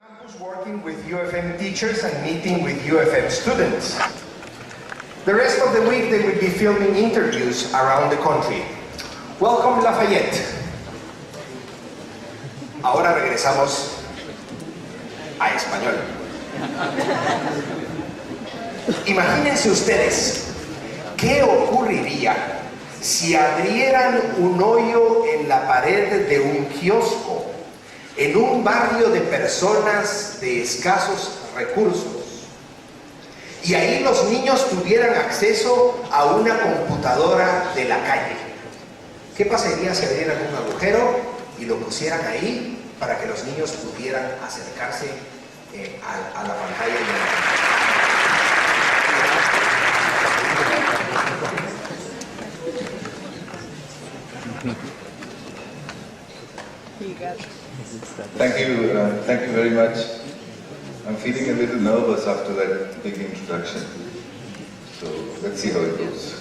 Campus working with UFM teachers and meeting with UFM students. The rest of the week they will be filming interviews around the country. Welcome Lafayette. Ahora regresamos a español. Imagínense ustedes, ¿qué ocurriría si abrieran un hoyo en la pared de un kiosco en un barrio de personas de escasos recursos y ahí los niños tuvieran acceso a una computadora de la calle? ¿Qué pasaría si abrieran un agujero y lo pusieran ahí para que los niños pudieran acercarse a la pantalla de la... Thank you very much. I'm feeling a little nervous after that big introduction. So let's see how it goes.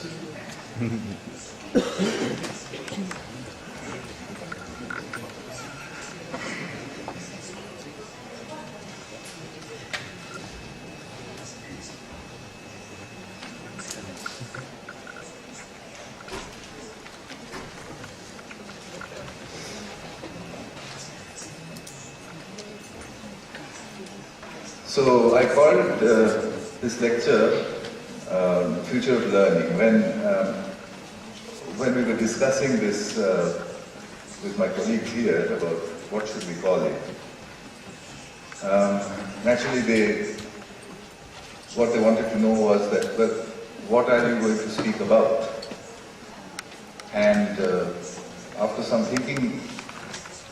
So I called this lecture Future of Learning. When we were discussing this with my colleagues here about what should we call it, naturally what they wanted to know was that, well, what are you going to speak about? And after some thinking,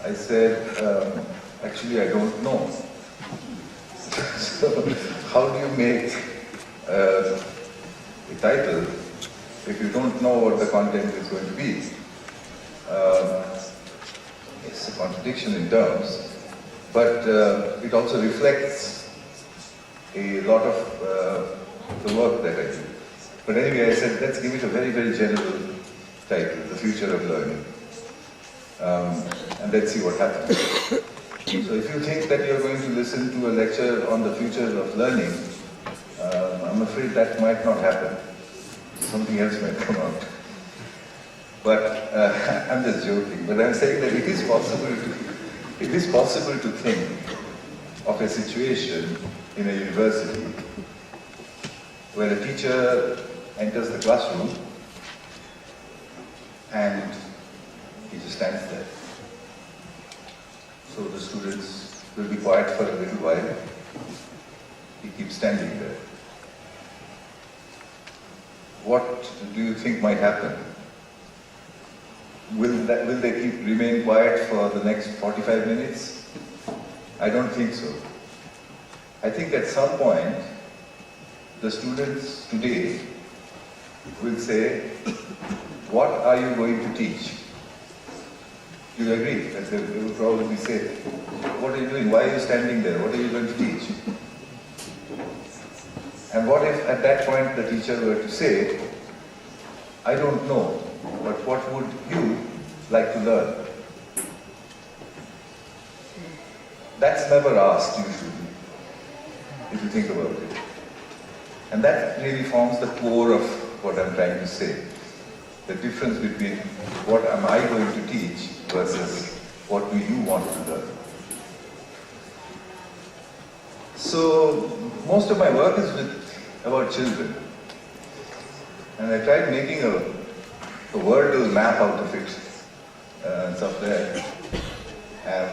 I said, actually I don't know. So, how do you make a title if you don't know what the content is going to be? It's a contradiction in terms, but it also reflects a lot of the work that I do. But anyway, I said, let's give it a very, very general title, The Future of Learning. And let's see what happens. So if you think that you're going to listen to a lecture on the future of learning, I'm afraid that might not happen. Something else might come out. But I'm just joking. But I'm saying that it is possible to think of a situation in a university where a teacher enters the classroom and he just stands there. So the students will be quiet for a little while. He keeps standing there. What do you think might happen? Will they remain quiet for the next 45 minutes? I don't think so. I think at some point, the students today will say, what are you going to teach? Do you agree? That they will probably say, what are you doing? Why are you standing there? What are you going to teach? And what if at that point the teacher were to say, I don't know, but what would you like to learn? That's never asked usually, if you think about it. And that really forms the core of what I'm trying to say. The difference between what am I going to teach versus what do you want to learn. So most of my work is about children. And I tried making a Wordle map out of it and stuff there. And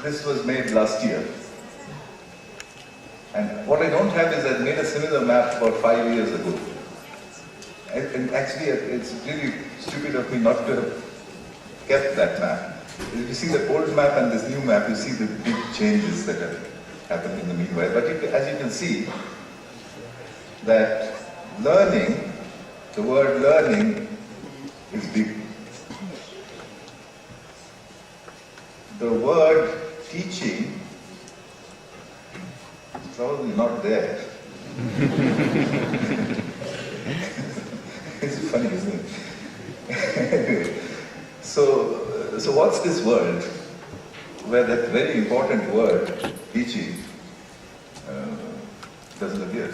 this was made last year. And what I don't have is I made a similar map about 5 years ago. And actually, it's really stupid of me not to have kept that map. If you see the old map and this new map, you see the big changes that have happened in the meanwhile. But as you can see, that learning, the word learning is big. The word teaching is probably not there. It's funny, isn't it? So what's this world where that very important word teaching doesn't appear.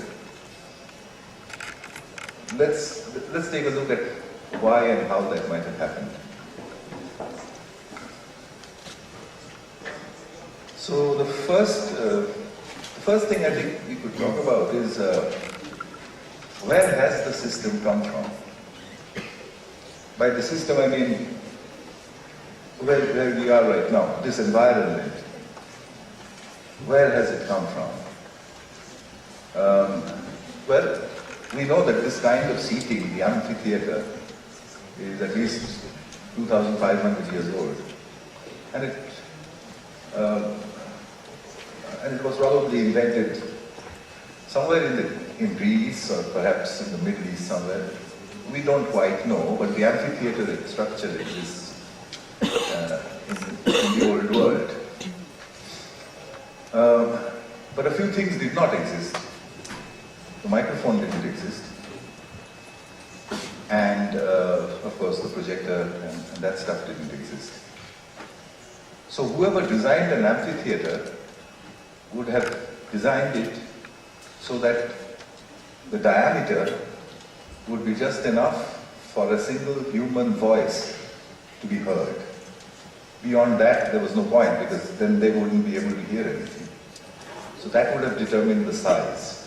Let's take a look at why and how that might have happened. So the first thing I think we could talk about is where has the system come from? By the system I mean where we are right now, this environment. Where has it come from? Well, we know that this kind of seating, the amphitheater, is at least 2,500 years old. And it was probably invented somewhere in Greece or perhaps in the Middle East somewhere. We don't quite know, but the amphitheater structure exists in the old world. But a few things did not exist. The microphone didn't exist. And of course the projector and that stuff didn't exist. So whoever designed an amphitheater would have designed it so that the diameter would be just enough for a single human voice to be heard. Beyond that, there was no point because then they wouldn't be able to hear anything. So that would have determined the size.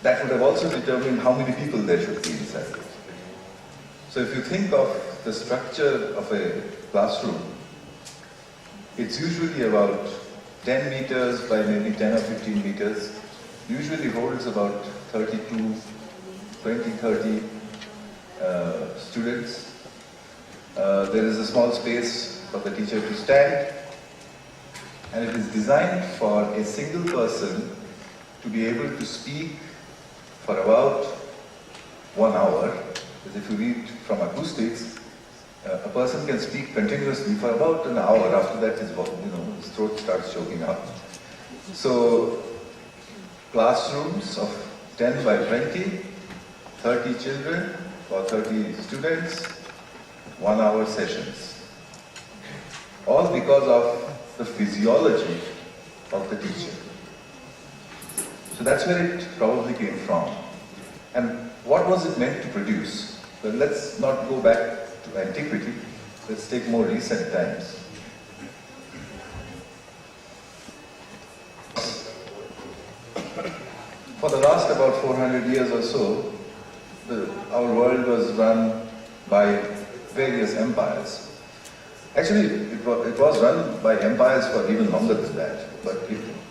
That would have also determined how many people there should be inside it. So if you think of the structure of a classroom, it's usually about 10 meters by maybe 10 or 15 meters. Usually holds about 30 students. There is a small space for the teacher to stand, and it is designed for a single person to be able to speak for about 1 hour. Because if you read from acoustics, a person can speak continuously for about an hour. After that, his throat starts choking up. So, classrooms of 10 by 20, 30 children or 30 students, 1 hour sessions. All because of the physiology of the teacher. So that's where it probably came from. And what was it meant to produce? Well, let's not go back to antiquity. Let's take more recent times. For the last about 400 years or so, our world was run by various empires. Actually, it was run by empires for even longer than that. But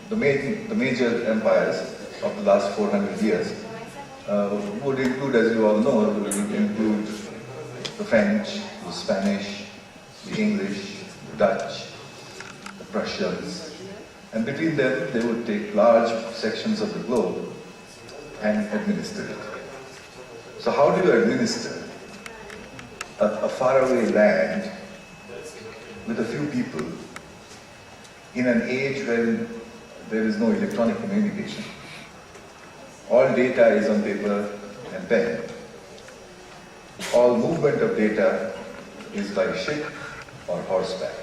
the major empires of the last 400 years would include, as you all know, would include the French, the Spanish, the English, the Dutch, the Prussians. And between them, they would take large sections of the globe and administer it. So how do you administer a faraway land with a few people in an age when there is no electronic communication? All data is on paper and pen. All movement of data is by ship or horseback.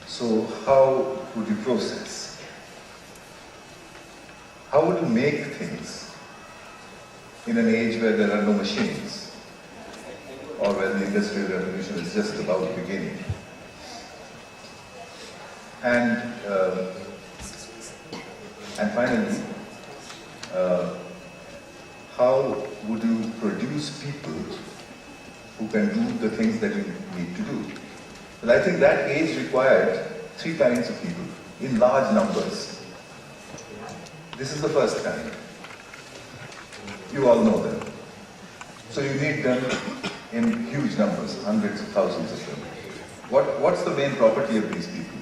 So how would you process? How would you make things in an age where there are no machines or where the Industrial Revolution is just about beginning? And finally, how would you produce people who can do the things that you need to do? Well, I think that age required 3 kinds of people in large numbers. This is the first kind. You all know them. So you need them in huge numbers, hundreds of thousands of them. What's the main property of these people?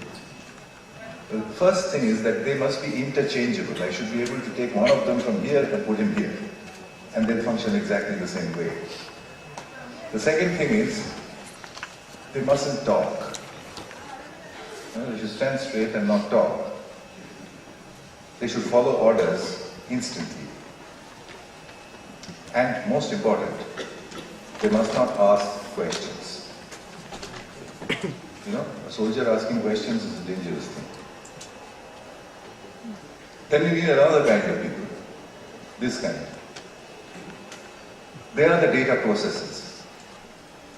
Well, the first thing is that they must be interchangeable. I should be able to take one of them from here and put him here, and they'll function exactly the same way. The second thing is, they mustn't talk. They should stand straight and not talk. They should follow orders instantly. And most important, they must not ask questions. You know, a soldier asking questions is a dangerous thing. Then you need another kind of people, this kind. They are the data processors.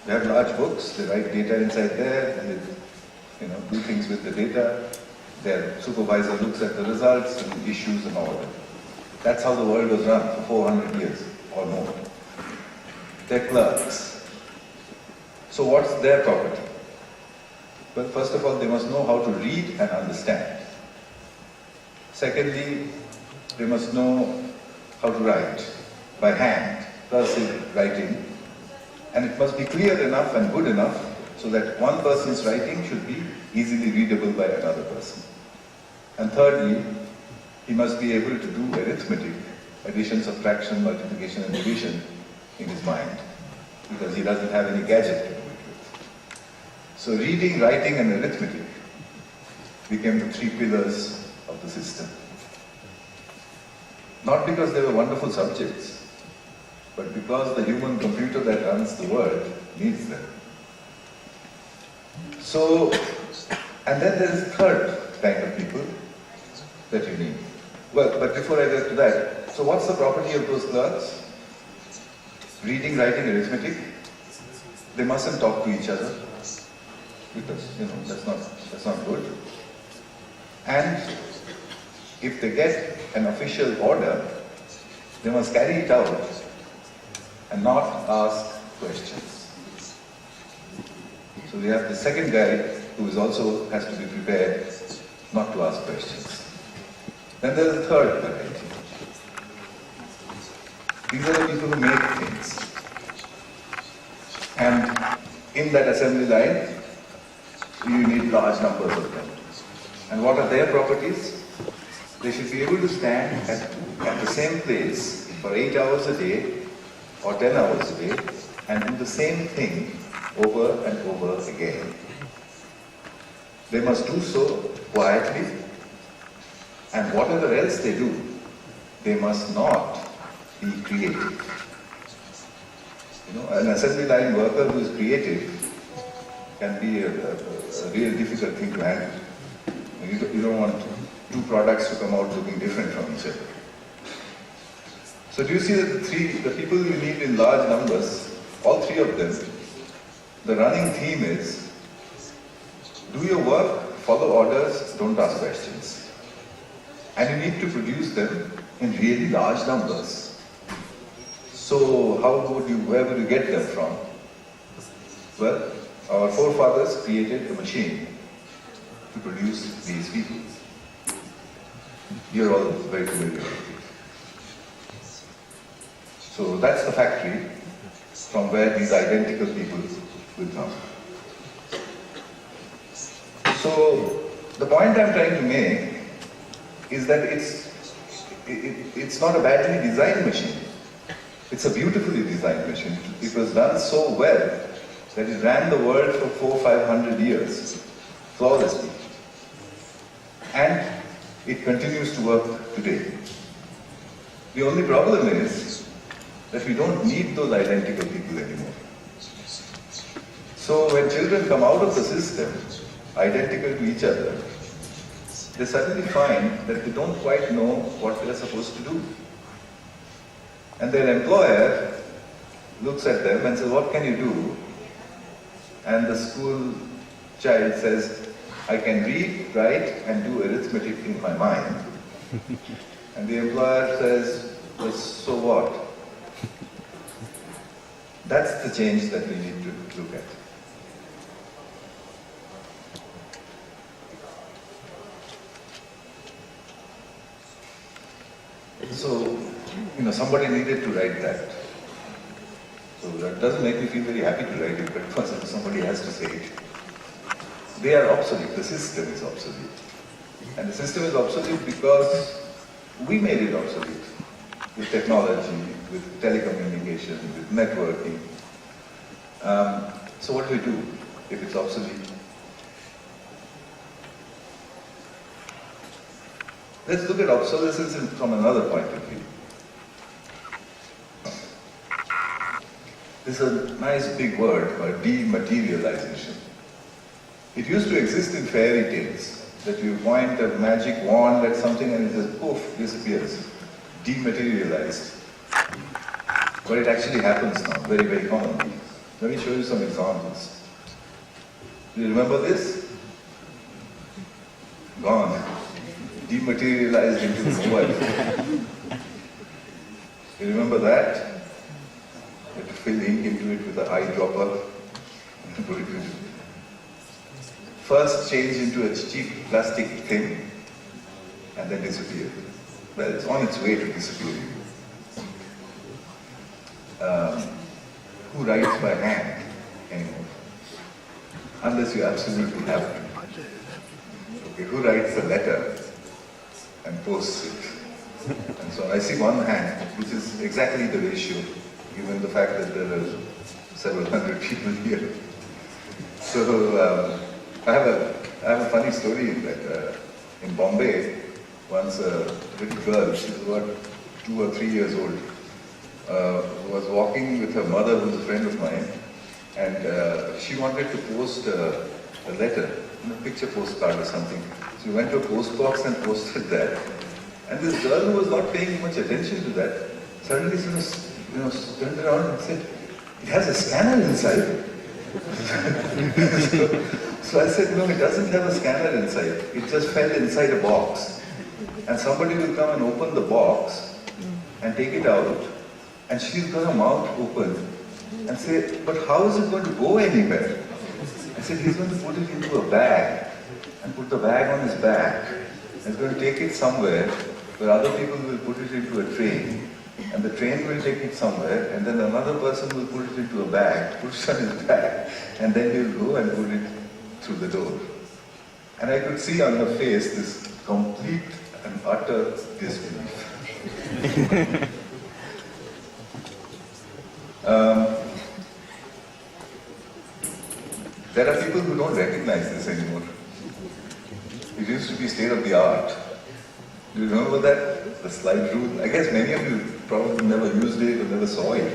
They have large books, they write data inside there, and they do things with the data. Their supervisor looks at the results and issues and all that. That's how the world was run for 400 years or more. They're clerks. So what's their property? Well, first of all, they must know how to read and understand. Secondly, they must know how to write by hand, cursive writing, and it must be clear enough and good enough so that one person's writing should be easily readable by another person. And thirdly, he must be able to do arithmetic, addition, subtraction, multiplication and division in his mind, because he doesn't have any gadget to do it with. So reading, writing and arithmetic became the three pillars of the system. Not because they were wonderful subjects, but because the human computer that runs the world needs them. So, and then there is a third kind of people that you need. Well, but before I get to that, so what's the property of those clerks? Reading, writing, arithmetic. They mustn't talk to each other, because that's not good. And if they get an official order, they must carry it out and not ask questions. So we have the second guy who is also has to be prepared not to ask questions. Then there is a third variety. These are the people who make things. And in that assembly line, you need large numbers of them. And what are their properties? They should be able to stand at the same place for 8 hours a day or 10 hours a day and do the same thing over and over again. They must do so quietly, and whatever else they do, they must not be creative. An assembly line worker who is creative can be a real difficult thing to handle. You don't want two products to come out looking different from each other. So do you see that the people you need in large numbers, all three of them, the running theme is, do your work, follow orders, don't ask questions. And you need to produce them in really large numbers. So where would you get them from? Well, our forefathers created a machine to produce these people. You're all very familiar with it. So that's the factory from where these identical people will come. So the point I'm trying to make is that it's not a badly designed machine. It's a beautifully designed machine. It was done so well that it ran the world for 400-500 years, flawlessly. And it continues to work today. The only problem is that we don't need those identical people anymore. So when children come out of the system, identical to each other, they suddenly find that they don't quite know what they're supposed to do. And their employer looks at them and says, what can you do? And the school child says, I can read, write, and do arithmetic in my mind. And the employer says, well, so what? That's the change that we need to look at. So, somebody needed to write that. So that doesn't make me feel very happy to write it, but somebody has to say it. They are obsolete. The system is obsolete. And the system is obsolete because we made it obsolete with technology, with telecommunication, with networking. So what do we do if it's obsolete? Let's look at obsolescence from another point of view. This is a nice big word called dematerialization. It used to exist in fairy tales, that you point a magic wand at something and it just poof, disappears, dematerialized. But it actually happens now, very, very commonly. Let me show you some examples. Do you remember this? Gone. Dematerialized into the mobile phone. You remember that? You had to fill ink into it with an eyedropper. First change into a cheap plastic thing and then disappear. Well, it's on its way to disappearing. Who writes by hand anymore? Unless you absolutely have to. Okay, who writes a letter and posts it? And so I see one hand, which is exactly the ratio, given the fact that there are several hundred people here. So I have a funny story in that. In Bombay, once a little girl, she was about 2 or 3 years old, was walking with her mother, who was a friend of mine, and she wanted to post a letter, a picture postcard or something. So we went to a post box and posted that. And this girl who was not paying much attention to that, suddenly turned around and said, "It has a scanner inside." So I said, "No, it doesn't have a scanner inside. It just fell inside a box. And somebody will come and open the box and take it out, and she's got her mouth open and say, 'But how is it going to go anywhere?' I said, 'He's going to put it into a bag and put the bag on his back. He's going to take it somewhere where other people will put it into a train, and the train will take it somewhere, and then another person will put it into a bag, put it on his back, and then he'll go and put it through the door.' And I could see on her face this complete and utter disbelief. There are people who don't recognize this anymore. It used to be state of the art. Do you remember that? The slide rule? I guess many of you probably never used it or never saw it.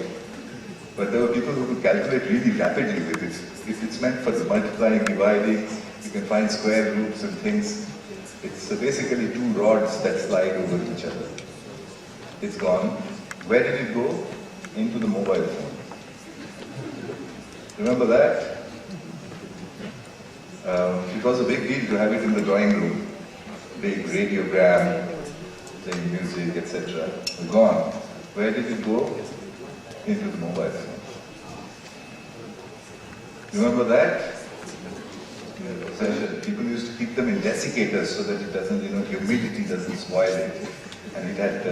But there were people who could calculate really rapidly with it. If it's meant for multiplying, dividing, you can find square roots and things. It's basically 2 rods that slide over each other. It's gone. Where did it go? Into the mobile phone. Remember that? It was a big deal to have it in the drawing room. Big radiogram, playing music, etc. Gone. Where did it go? Into the mobile phone. Remember that? People used to keep them in desiccators so that it doesn't, humidity doesn't spoil it. And it had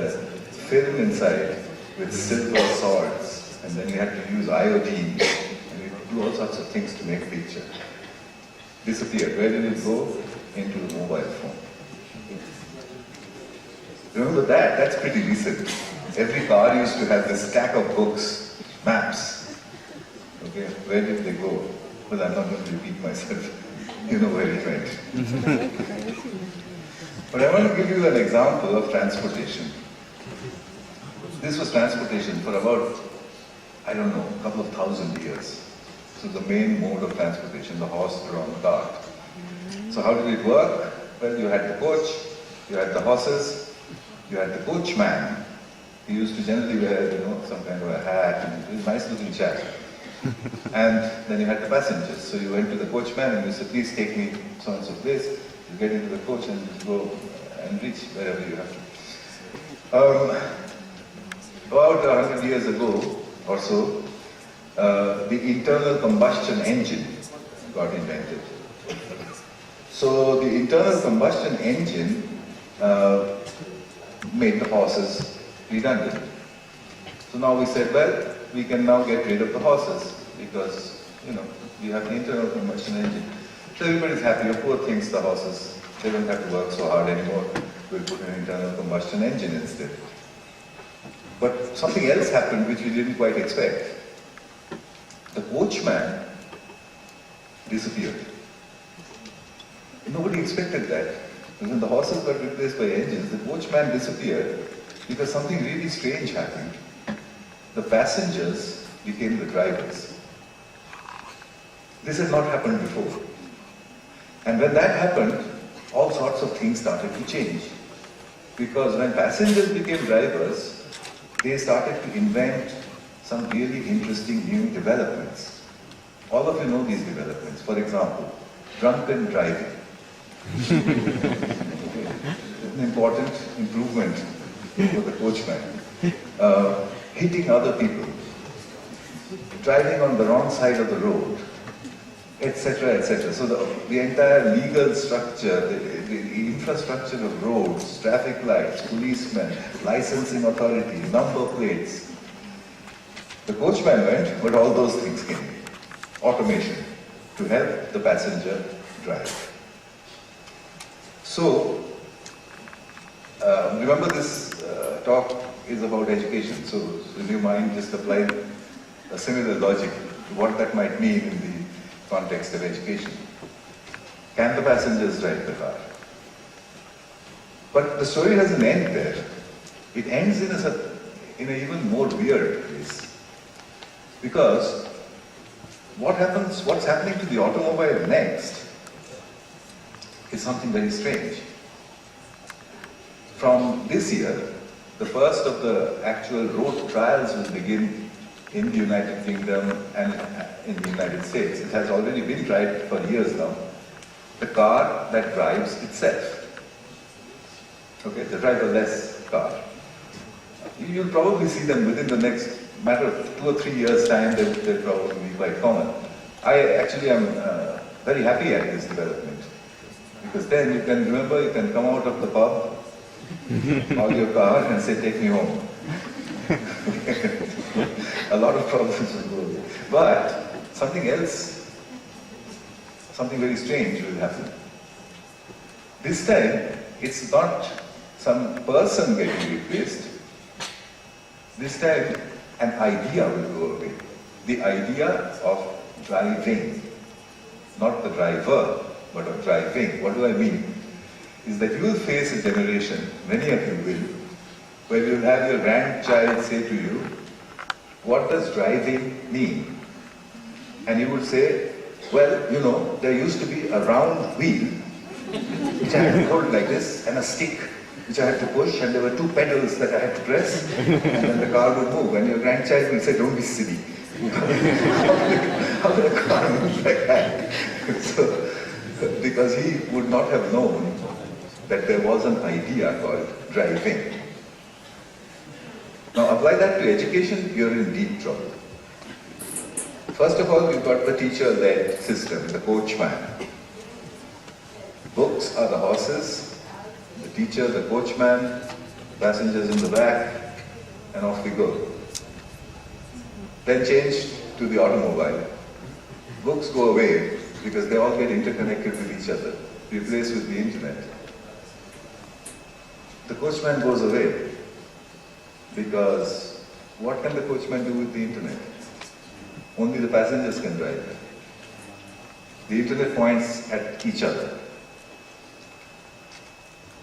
film inside with silver swords. And then you had to use iodine. And you could do all sorts of things to make picture. Disappeared. Where did it go? Into the mobile phone. Remember that? That's pretty recent. Every car used to have this stack of books, maps. Okay, where did they go? Well, I'm not going to repeat myself. You know where it went. But I want to give you an example of transportation. This was transportation for about, a couple of thousand years. So the main mode of transportation, the horse-drawn cart. So how did it work? Well, you had the coach, you had the horses, you had the coachman. He used to generally wear, some kind of a hat, and he was a nice-looking chap. And then you had the passengers. So you went to the coachman and you said, "Please take me so-and-so place." You get into the coach and you go and reach wherever you have to. About 100 years ago or so, the internal combustion engine got invented. So the internal combustion engine made the horses redundant. So now we said, well, we can now get rid of the horses because, we have the internal combustion engine. So everybody's happy. Of course, thinks the horses, they don't have to work so hard anymore. We'll put an internal combustion engine instead. But something else happened which we didn't quite expect. The coachman disappeared. Nobody expected that. When the horses got replaced by engines, the coachman disappeared because something really strange happened. The passengers became the drivers. This had not happened before. And when that happened, all sorts of things started to change. Because when passengers became drivers, they started to invent some really interesting new developments. All of you know these developments. For example, drunken driving. An important improvement for the coachman. Hitting other people. Driving on the wrong side of the road, etc., etc. So the entire legal structure, the infrastructure of roads, traffic lights, policemen, licensing authorities, number plates. The coachman went, but all those things came. Automation to help the passenger drive. So, remember this talk is about education. So in your mind, just apply a similar logic to what that might mean in the context of education. Can the passengers drive the car? But the story doesn't end there. It ends in an even more weird place. Because what's happening to the automobile next is something very strange. From this year, the first of the actual road trials will begin in the United Kingdom and in the United States. It has already been tried for years now. The car that drives itself. Okay, the driverless car. You'll probably see them within the next matter of 2 or 3 years' time. They'll probably be quite common. I actually am very happy at this development. Because then you can remember, you can come out of the pub, or your car, and say, take me home. A lot of problems will go away. But something else, something very strange will happen. This time, it's not some person getting replaced. This time, an idea will go away. The idea of driving. Not the driver, but of driving. What do I mean? Is that you will face a generation, many of you will, where you'll have your grandchild say to you, what does driving mean? And you would say, well, you know, there used to be a round wheel, which I had to hold like this, and a stick, which I had to push, and there were 2 pedals that I had to press, and then the car would move. And your grandchild will say, don't be silly. How could a car move like that? So, because he would not have known that there was an idea called driving. Now apply that to education, you're in deep trouble. First of all, you've got the teacher-led system, the coachman. Books are the horses, the teacher, the coachman, passengers in the back, and off we go. Then change to the automobile. Books go away because they all get interconnected with each other, replaced with the internet. The coachman goes away because what can the coachman do with the internet? Only the passengers can drive. The internet points at each other.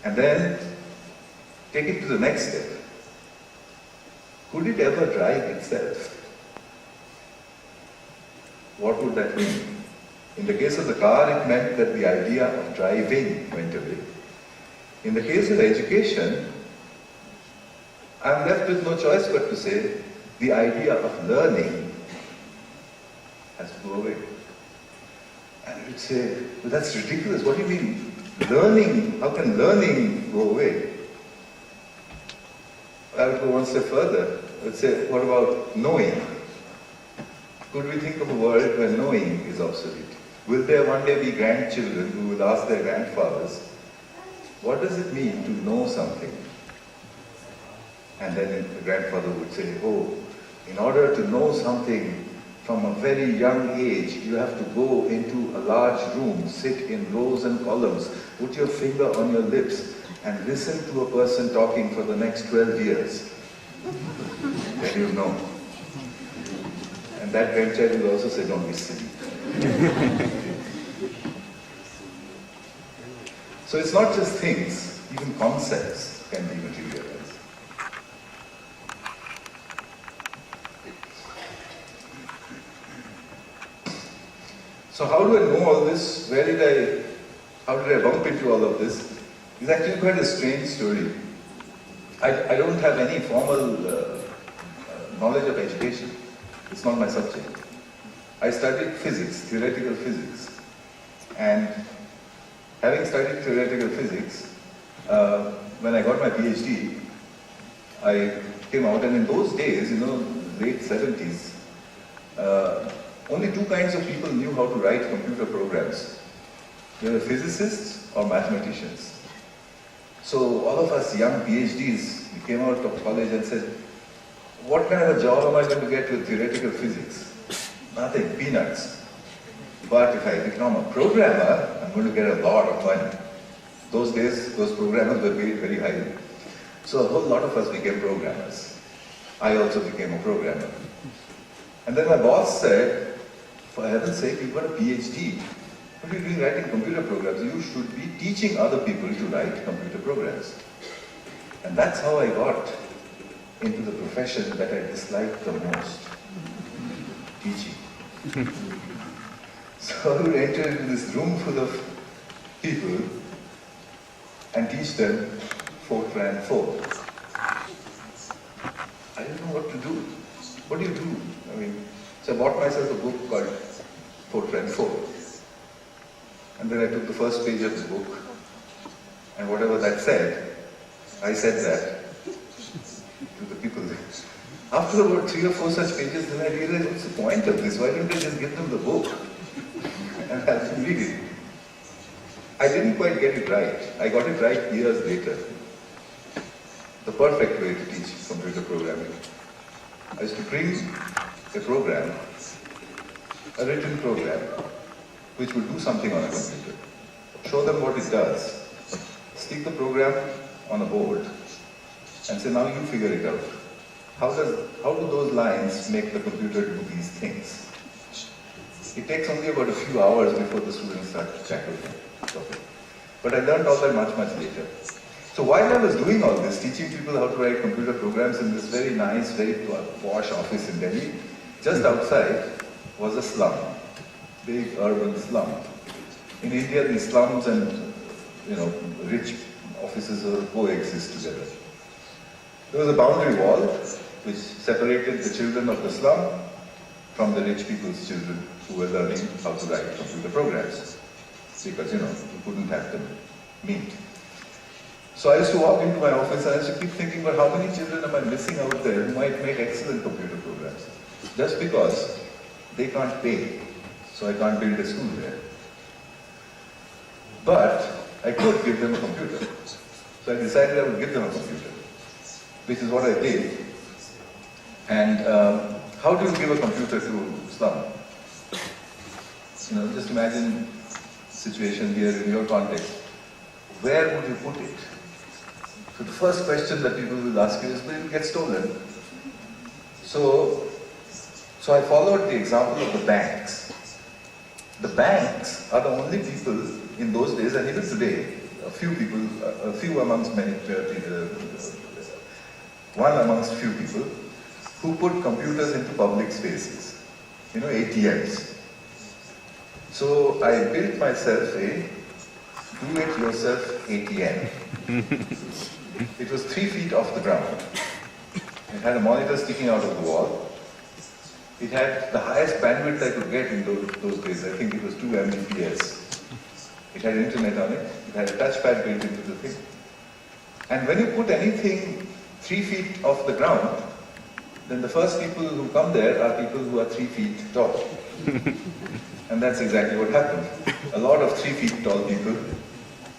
And then take it to the next step. Could it ever drive itself? What would that mean? In the case of the car, it meant that the idea of driving went away. In the case of education, I'm left with no choice but to say the idea of learning has to go away. And you'd say, well, that's ridiculous. What do you mean? Learning? How can learning go away? I would go one step further. I would say, what about knowing? Could we think of a world where knowing is obsolete? Will there one day be grandchildren who will ask their grandfathers, what does it mean to know something? And then the grandfather would say, oh, in order to know something from a very young age, you have to go into a large room, sit in rows and columns, put your finger on your lips, and listen to a person talking for the next 12 years. Then you know. And that grandchild will also say, don't be silly. So it's not just things, even concepts can be materialized. So how do I know all this? Where did I how did I bump into all of this? It's actually quite a strange story. I don't have any formal knowledge of education. It's not my subject. I studied physics, theoretical physics. And having studied theoretical physics, when I got my PhD, I came out, and in those days, late 70s, only two kinds of people knew how to write computer programs. They were physicists or mathematicians. So all of us young PhDs, we came out of college and said, what kind of a job am I going to get with theoretical physics? Nothing, peanuts. But if I become a programmer, I'm going to get a lot of money. Those days, those programmers were paid very highly. So a whole lot of us became programmers. I also became a programmer. And then my boss said, for heaven's sake, you've got a PhD. What are you doing writing computer programs? You should be teaching other people to write computer programs. And that's how I got into the profession that I disliked the most, teaching. So I would enter into this room full of people and teach them Fortran 4. I didn't know what to do. What do you do? So I bought myself a book called Fortran 4. And then I took the first page of the book, and whatever that said, I said that to the people. After about 3 or 4 such pages, then I realized, what's the point of this? Why don't I just give them the book and have them read it? I didn't quite get it right. I got it right years later. The perfect way to teach computer programming. I used to bring a program, a written program, which would do something on a computer. Show them what it does. Stick the program on a board and say, now you figure it out. How do those lines make the computer do these things? It takes only about a few hours before the students start to tackle the topic. But I learned all that much, much later. So while I was doing all this, teaching people how to write computer programs in this very nice, very posh office in Delhi, just outside was a slum. Big urban slum. In India, the slums and rich offices coexist together. There was a boundary wall which separated the children of the slum from the rich people's children who were learning how to write computer programs. Because you couldn't have them meet. So I used to walk into my office and I used to keep thinking, well, how many children am I missing out there who might make excellent computer programs? Just because they can't pay. So I can't build a school there. But I could give them a computer. So I decided I would give them a computer, which is what I did. And how do you give a computer to slum? Just imagine the situation here in your context. Where would you put it? So the first question that people will ask you is, will it get stolen? So I followed the example of the banks. The banks are the only people in those days, and even today, a few amongst many, one amongst few people, who put computers into public spaces, ATMs. So I built myself a do-it-yourself ATM. It was 3 feet off the ground. It had a monitor sticking out of the wall. It had the highest bandwidth I could get in those days. I think it was 2 Mbps. It had internet on it. It had a touchpad built into the thing. And when you put anything 3 feet off the ground, then the first people who come there are people who are 3 feet tall. And that's exactly what happened. A lot of 3 feet tall people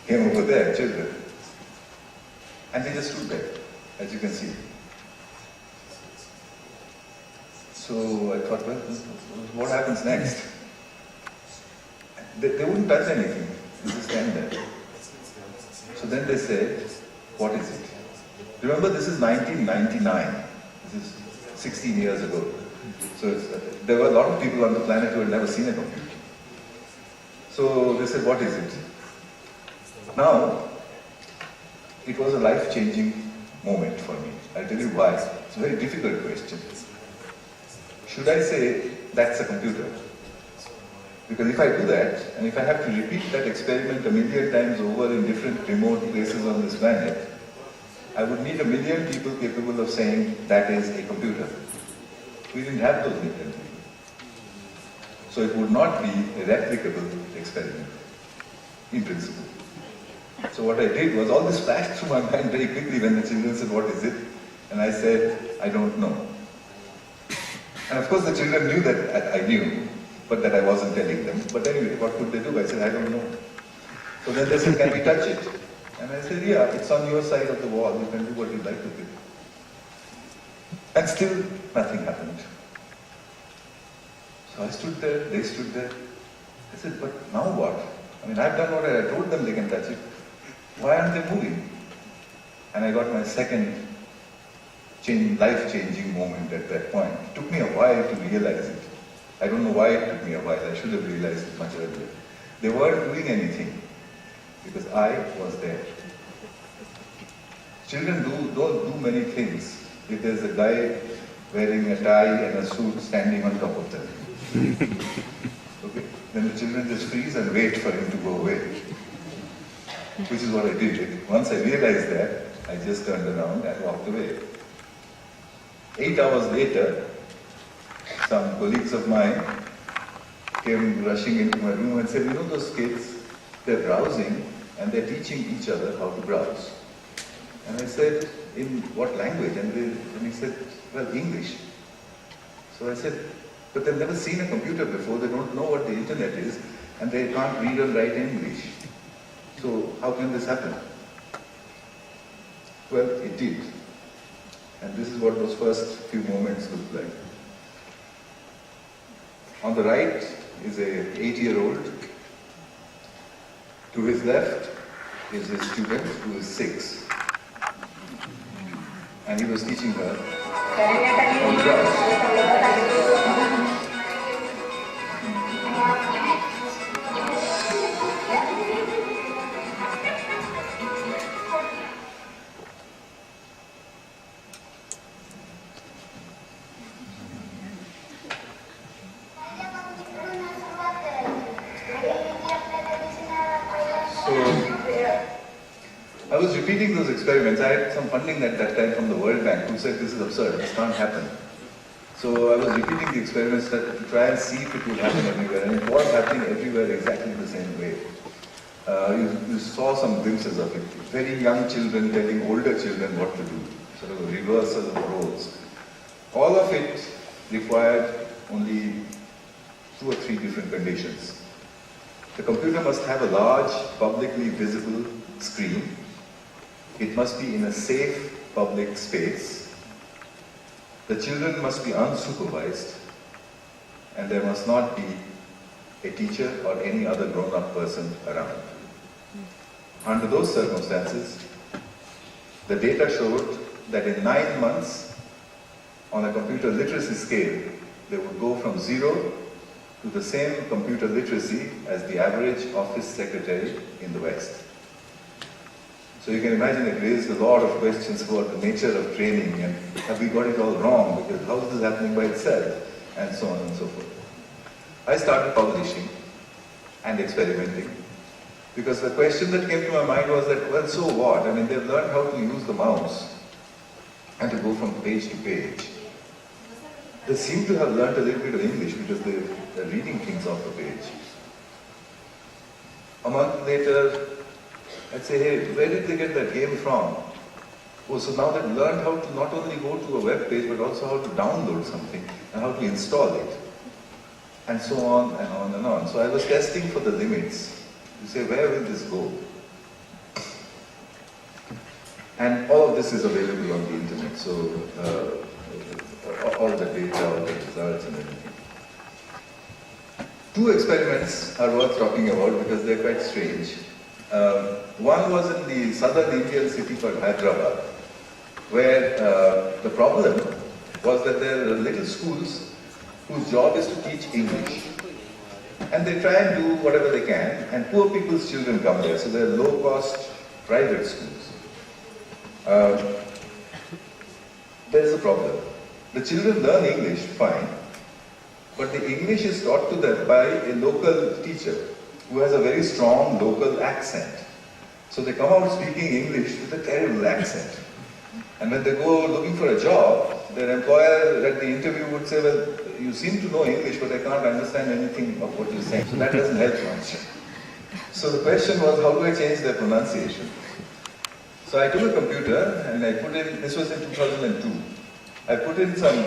came over there, children. And they just stood there, as you can see. So I thought, well, what happens next? They wouldn't touch anything. They just stand there. So then they said, what is it? Remember, this is 1999. This is 16 years ago. So there were a lot of people on the planet who had never seen a computer. So they said, what is it? Now, it was a life-changing moment for me. I'll tell you why. It's a very difficult question. Should I say, that's a computer? Because if I do that, and if I have to repeat that experiment a million times over in different remote places on this planet, I would need a million people capable of saying that is a computer. We didn't have those million people. So it would not be a replicable experiment, in principle. So what I did was, all this flashed through my mind very quickly when the children said, what is it? And I said, I don't know. And of course the children knew that I knew, but that I wasn't telling them. But anyway, what could they do? I said, I don't know. So then they said, can we touch it? And I said, yeah, it's on your side of the wall. You can do what you'd like to do. And still, nothing happened. So I stood there, they stood there. I said, but now what? I mean, I've done what I told them they can touch it. Why aren't they moving? And I got my second life-changing moment at that point. It took me a while to realize it. I don't know why it took me a while. I should have realized it much earlier. They weren't doing anything because I was there. Children don't do many things if there's a guy wearing a tie and a suit standing on top of them. Okay? Then the children just freeze and wait for him to go away. Which is what I did. Once I realized that, I just turned around and walked away. 8 hours later, some colleagues of mine came rushing into my room and said, you know those kids, they're browsing and they're teaching each other how to browse. And I said, in what language? And he said, well, English. So I said, but they've never seen a computer before, they don't know what the internet is, and they can't read or write English. So how can this happen? Well, it did. And this is what those first few moments looked like. On the right is a 8-year-old. To his left is a student who is 6. And he was teaching her how to browse. I was repeating those experiments. I had some funding at that time from the World Bank who said this is absurd, this can't happen. So I was repeating the experiments to try and see if it would happen everywhere, and it was happening everywhere exactly the same way. You saw some glimpses of it. Very young children telling older children what to do, sort of a reversal of roles. All of it required only 2 or 3 different conditions. The computer must have a large, publicly visible screen. It must be in a safe public space. The children must be unsupervised, and there must not be a teacher or any other grown-up person around. Under those circumstances, the data showed that in 9 months, on a computer literacy scale, they would go from 0 to the same computer literacy as the average office secretary in the West. So you can imagine it raised a lot of questions about the nature of training and have we got it all wrong, because how is this happening by itself, and so on and so forth. I started publishing and experimenting because the question that came to my mind was that, well, so what? I mean, they've learned how to use the mouse and to go from page to page. They seem to have learned a little bit of English because they're reading things off the page. A month later, I'd say, hey, where did they get that game from? Oh, so now they've learned how to not only go to a web page, but also how to download something and how to install it. And so on and on and on. So I was testing for the limits. You say, where will this go? And all of this is available on the internet. So all the data, all the results and everything. 2 experiments are worth talking about because they're quite strange. One was in the southern Indian city called Hyderabad, where the problem was that there are little schools whose job is to teach English. And they try and do whatever they can, and poor people's children come there, so they're low-cost private schools. There's a problem. The children learn English, fine, but the English is taught to them by a local teacher who has a very strong local accent. So they come out speaking English with a terrible accent. And when they go looking for a job, their employer at the interview would say, well, you seem to know English, but I can't understand anything of what you're saying. So that doesn't help much. So the question was, how do I change their pronunciation? So I took a computer and I put in, this was in 2002, I put in some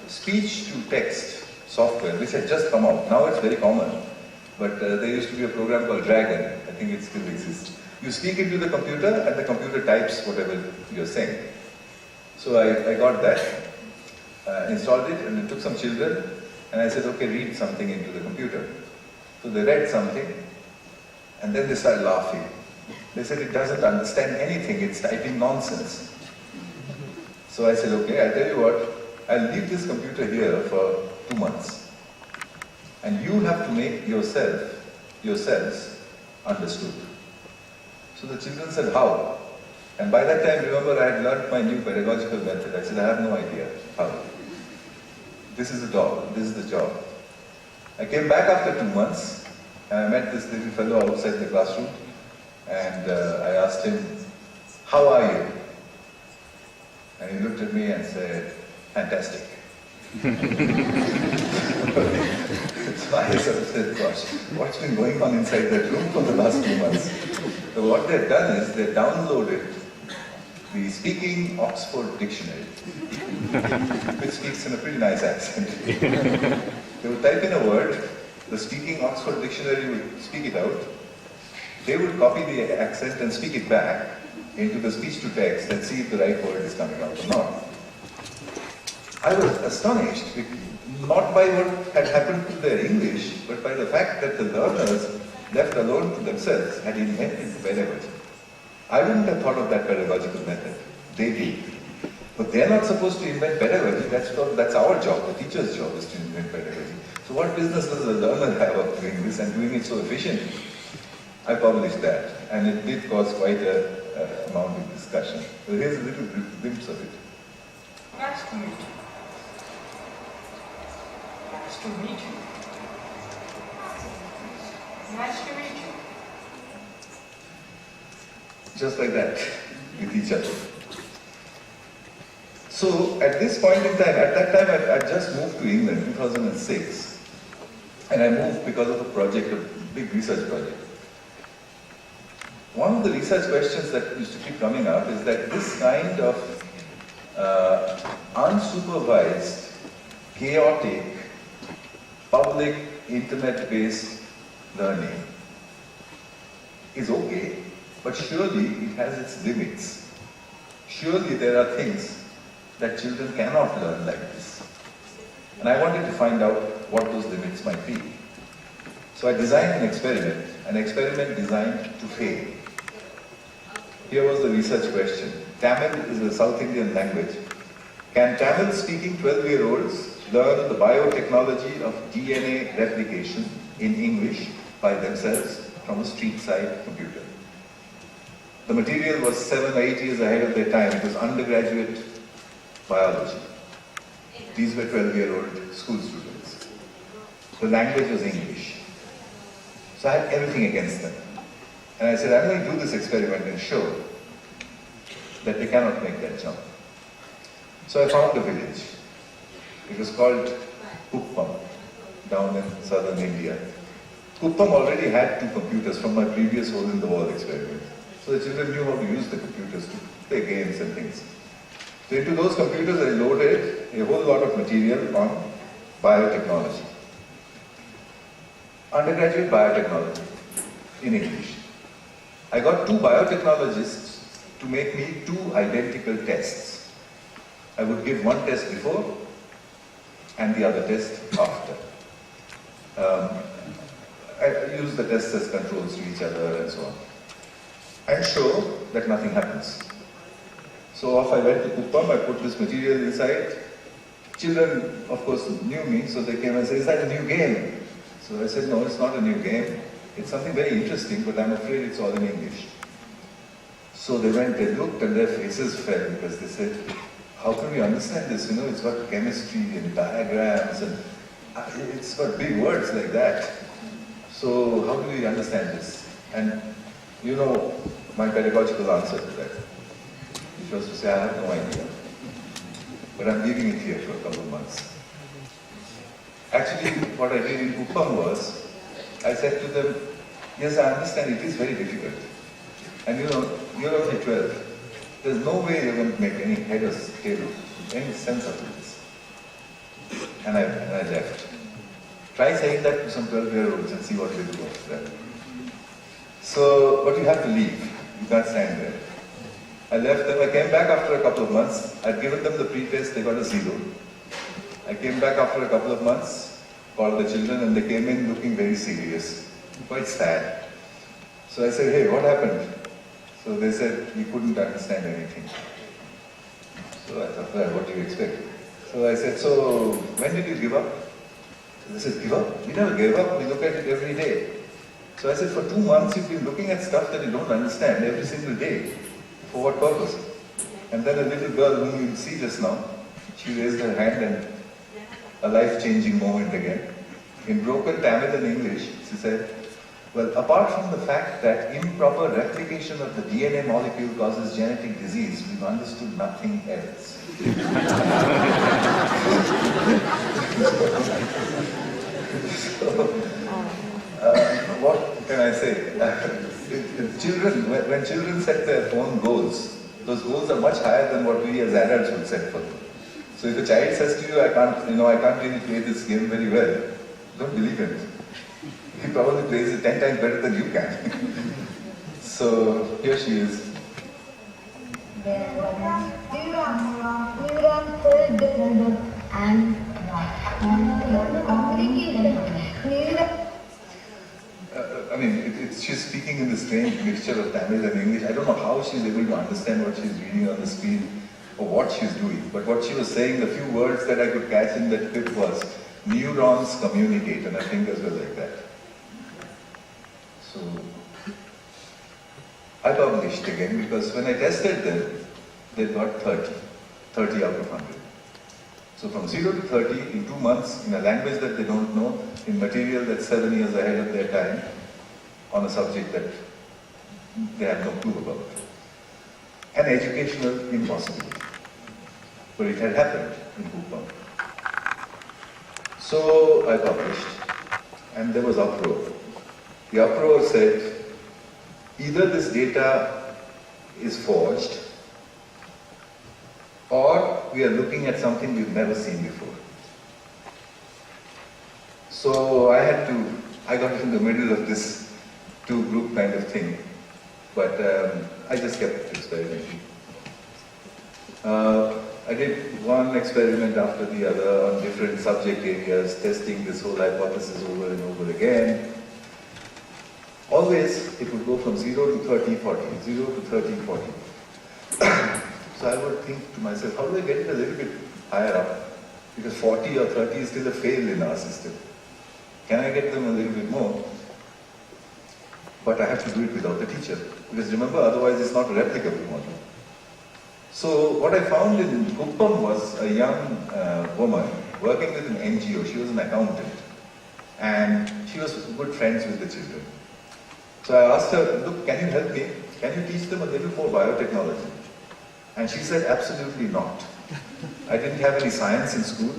speech-to-text software, which had just come out. Now it's very common, but there used to be a program called Dragon. I think it still exists. You speak into the computer and the computer types whatever you're saying. So I got that, installed it, and it took some children, and I said, okay, read something into the computer. So they read something, and then they started laughing. They said it doesn't understand anything, it's typing nonsense. So I said, okay, I'll tell you what, I'll leave this computer here for 2 months. And you have to make yourselves understood. So the children said, how? And by that time, remember, I had learned my new pedagogical method. I said, I have no idea how. This is the job, this is the job. I came back after 2 months, and I met this little fellow outside the classroom, and I asked him, how are you? And he looked at me and said, fantastic. So I sort of said, gosh, what's been going on inside that room for the last 2 months? So what they've done is they downloaded the Speaking Oxford Dictionary, which speaks in a pretty nice accent. They would type in a word, the Speaking Oxford Dictionary would speak it out, they would copy the accent and speak it back into the speech-to-text and see if the right word is coming out or not. I was astonished, not by what had happened to their English, but by the fact that the learners, left alone to themselves, had invented the pedagogy. I wouldn't have thought of that pedagogical method. They did. But they're not supposed to invent pedagogy. That's our job. The teacher's job is to invent pedagogy. So what business does the learner have of doing this and doing it so efficiently? I published that, and it did cause quite an amount of discussion. So here's a little glimpse of it. Nice to meet you. Nice to meet you. Nice to meet you. Just like that, with each other. So at this point in time, at that time I just moved to England, 2006. And I moved because of a project, a big research project. One of the research questions that used to keep coming up is that this kind of unsupervised, chaotic, public, internet-based learning is okay, but surely it has its limits. Surely there are things that children cannot learn like this. And I wanted to find out what those limits might be. So I designed an experiment designed to fail. Here was the research question. Tamil is a South Indian language. Can Tamil-speaking 12-year-olds learn the biotechnology of DNA replication in English by themselves from a street-side computer? The material was 7 or 8 years ahead of their time. It was undergraduate biology. These were 12-year-old school students. The language was English. So I had everything against them. And I said, I'm going to do this experiment and show that they cannot make that jump. So I found a village. It was called Kuppam, down in southern India. Kuppam already had 2 computers from my previous hole-in-the-wall experiment. So the children knew how to use the computers to play games and things. So into those computers I loaded a whole lot of material on biotechnology. Undergraduate biotechnology in English. I got 2 biotechnologists to make me 2 identical tests. I would give one test before and the other test after. I use the tests as controls to each other and so on. And show that nothing happens. So off I went to Kuppam, I put this material inside. Children, of course, knew me, so they came and said, is that a new game? So I said, no, it's not a new game. It's something very interesting, but I'm afraid it's all in English. So they went, they looked, and their faces fell because they said, how can we understand this? You know, it's got chemistry and diagrams, and It's got big words like that. So how do we understand this? And you know my pedagogical answer to that. Which was to say, I have no idea. But I'm leaving it here for a couple of months. Actually, what I did in Uppam was, I said to them, yes, I understand it is very difficult. And you know, you're only 12. There's no way you're going to make any head or tail, any sense of this. And I left. Try saying that to some 12-year-olds and see what they do after that. So, but you have to leave. You can't stand there. I left them. I came back after a couple of months. I'd given them the pre-test. They got a 0. I came back after a couple of months, called the children, and they came in looking very serious, quite sad. So I said, hey, what happened? So they said, we couldn't understand anything. So I thought, well, what do you expect? So I said, so when did you give up? So they said, give up? We never gave up. We look at it every day. So I said, for 2 months you've been looking at stuff that you don't understand every single day. For what purpose? And then a little girl whom you see just now, she raised her hand and a life-changing moment again. In broken Tamil and English, she said, well, apart from the fact that improper replication of the DNA molecule causes genetic disease, we've understood nothing else. What can I say? Children, when children set their own goals, those goals are much higher than what we as adults would set for them. So if a child says to you, I can't really play this game very well, don't believe him. He probably plays it 10 times better than you can. So here she is. I mean, she's speaking in this strange mixture of Tamil and English. I don't know how she's able to understand what she's reading on the screen or what she's doing. But what she was saying, the few words that I could catch in that clip was, neurons communicate, and her fingers were like that. So, I published again because when I tested them, they got 30 out of 100. So from 0 to 30 in 2 months, in a language that they don't know, in material that's 7 years ahead of their time, on a subject that they have no clue about. An educational impossibility. But it had happened in Uppam. So I published, and there was uproar. The uproar said, either this data is forged, or we are looking at something we've never seen before. So I got in the middle of this two-group kind of thing, but I just kept experimenting. I did one experiment after the other on different subject areas, testing this whole hypothesis over and over again. Always, it would go from 0 to 30, 40, 0 to 30, 40. So I would think to myself, how do I get it a little bit higher up? Because 40 or 30 is still a fail in our system. Can I get them a little bit more? But I have to do it without the teacher. Because remember, otherwise it's not a replicable model. So what I found in Uppam was a young woman working with an NGO. She was an accountant. And she was good friends with the children. So I asked her, look, can you help me? Can you teach them a little more biotechnology? And she said, absolutely not. I didn't have any science in school.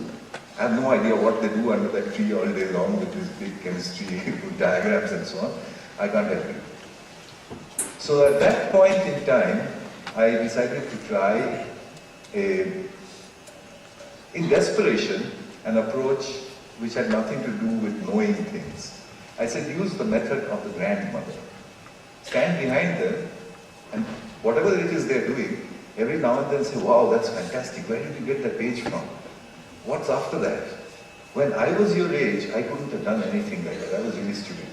I have no idea what they do under that tree all day long with this big chemistry, diagrams and so on. I can't help you. So at that point in time, I decided to try, in desperation, an approach which had nothing to do with knowing things. I said, use the method of the grandmother. Stand behind them, and whatever it is they're doing, every now and then say, wow, that's fantastic. Where did you get that page from? What's after that? When I was your age, I couldn't have done anything like that. I was really stupid.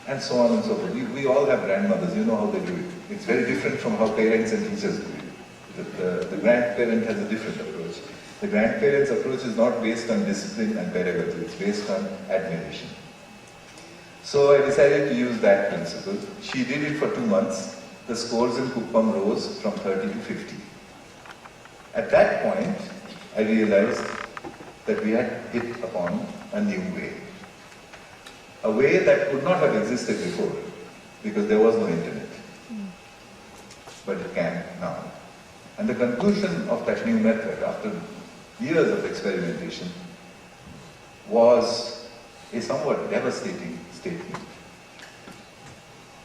And so on and so forth. We all have grandmothers. You know how they do it. It's very different from how parents and teachers do it. The grandparent has a different approach. The grandparent's approach is not based on discipline and pedagogy. It's based on admiration. So I decided to use that principle. She did it for 2 months. The scores in Uppam rose from 30 to 50. At that point, I realized that we had hit upon a new way. A way that could not have existed before, because there was no internet. But it can now. And the conclusion of that new method, after years of experimentation, was a somewhat devastating statement.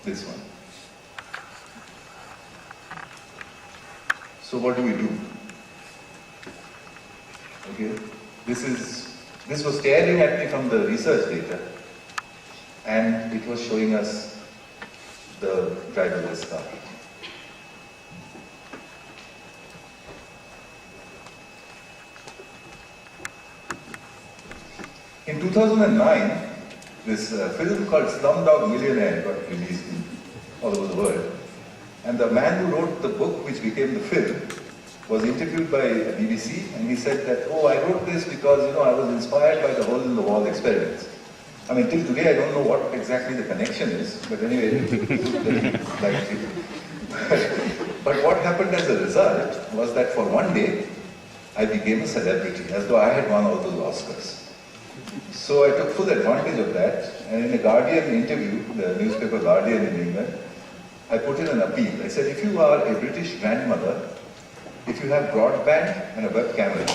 This one. So what do we do? Okay, this was staring at me from the research data, and it was showing us the driverless car. In 2009, this film called Slumdog Millionaire got released all over the world. And the man who wrote the book which became the film was interviewed by BBC, and he said that, oh, I wrote this because, I was inspired by the hole-in-the-wall experiments. I mean, till today I don't know what exactly the connection is, but anyway, like it. But what happened as a result was that for one day, I became a celebrity, as though I had won all those Oscars. So I took full advantage of that, and in a Guardian interview, the newspaper Guardian in England, I put in an appeal. I said, if you are a British grandmother, if you have broadband and a web camera,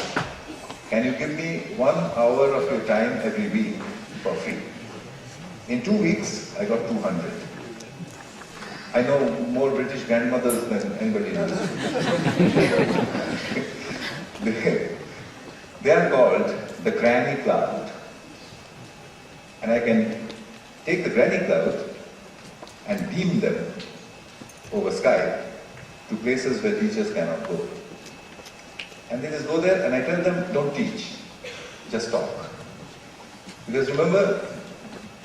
can you give me 1 hour of your time every week for free? In 2 weeks, I got 200. I know more British grandmothers than anybody else. They are called the Granny Cloud. And I can take the Granny Cloud and beam them over Skype to places where teachers cannot go. And they just go there and I tell them, don't teach, just talk. Because remember,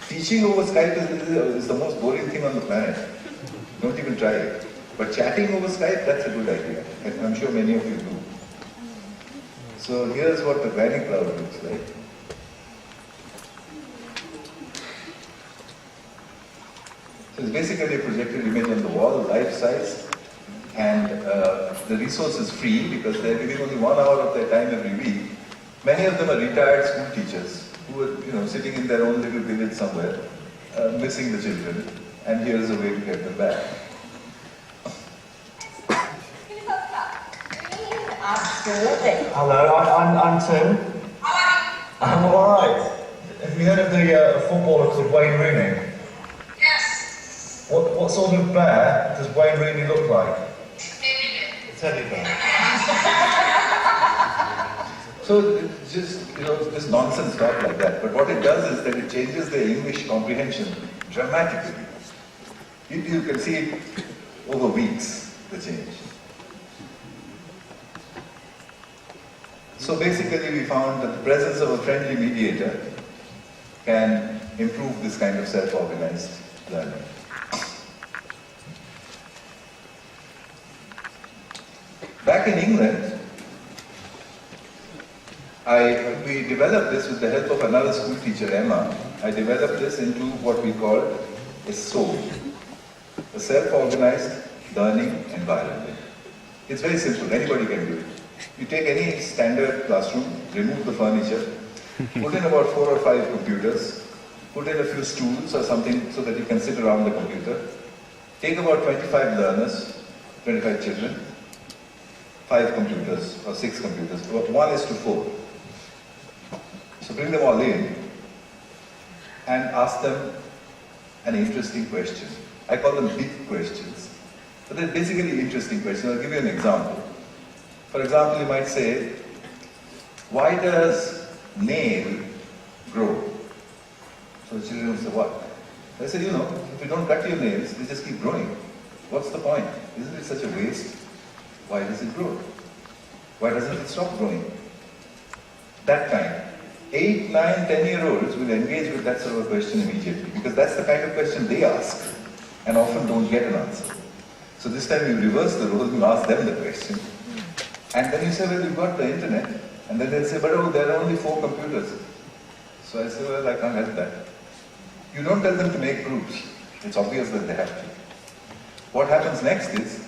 teaching over Skype is the most boring thing on the planet. Don't even try it. But chatting over Skype, that's a good idea. And I'm sure many of you do. So here's what the Granny Cloud looks like. So it's basically a projected image on the wall, life size, and the resource is free because they're giving only 1 hour of their time every week. Many of them are retired school teachers who are, sitting in their own little village somewhere, missing the children, and here's a way to get them back. Absolutely. Hello, I'm Tim. I'm alright. Have you heard of the footballer called Wayne Rooney? What sort of bear does Wayne Rooney look like? A teddy bear. So it's just, this nonsense talk like that. But what it does is that it changes their English comprehension dramatically. You can see it over weeks, the change. So basically we found that the presence of a friendly mediator can improve this kind of self-organized learning. Back in England, we developed this with the help of another school teacher, Emma. I developed this into what we call a SOAL, a self-organized learning environment. It's very simple, anybody can do it. You take any standard classroom, remove the furniture, put in about 4 or 5 computers, put in a few stools or something so that you can sit around the computer, take about 25 learners, 25 children, 5 computers or 6 computers, 1:4. So bring them all in and ask them an interesting question. I call them big questions, but they're basically interesting questions. I'll give you an example. For example, you might say, why does nail grow? So the children will say, what? I said, if you don't cut your nails, they just keep growing. What's the point? Isn't it such a waste? Why does it grow? Why doesn't it stop growing? That kind. 8, 9, 10-year-olds will engage with that sort of question immediately because that's the kind of question they ask and often don't get an answer. So this time you reverse the role and ask them the question. And then you say, well, you've got the internet. And then they'll say, but there are only 4 computers. So I say, well, I can't help that. You don't tell them to make proofs. It's obvious that they have to. What happens next is,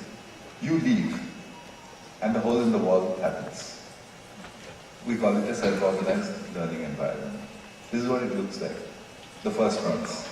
you leave. And the hole in the wall happens. We call it a self-organized learning environment. This is what it looks like, the first ones.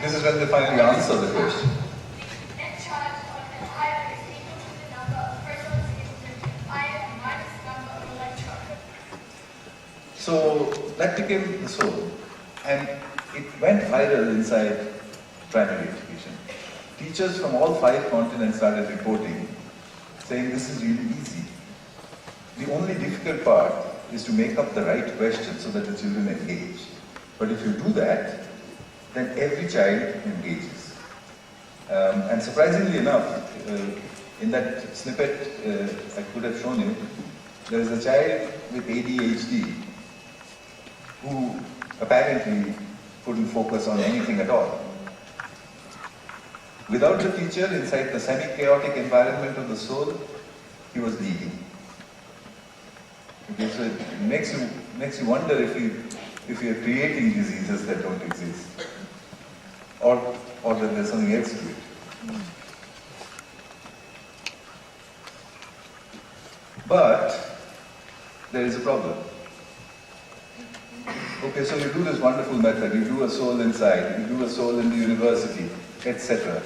This is when they finally answer the question. So that became the soul, and it went viral inside primary education. Teachers from all 5 continents started reporting, saying this is really easy. The only difficult part is to make up the right question so that the children engage. But if you do that, then every child engages. And surprisingly enough, in that snippet I could have shown you, there is a child with ADHD who apparently couldn't focus on anything at all. Without the teacher, inside the semi-chaotic environment of the soul, he was leading. Okay, so it makes you wonder if you are creating diseases that don't exist, or that there's something else to it. But there is a problem. Okay, so you do this wonderful method, you do a soul inside, you do a soul in the university, etc.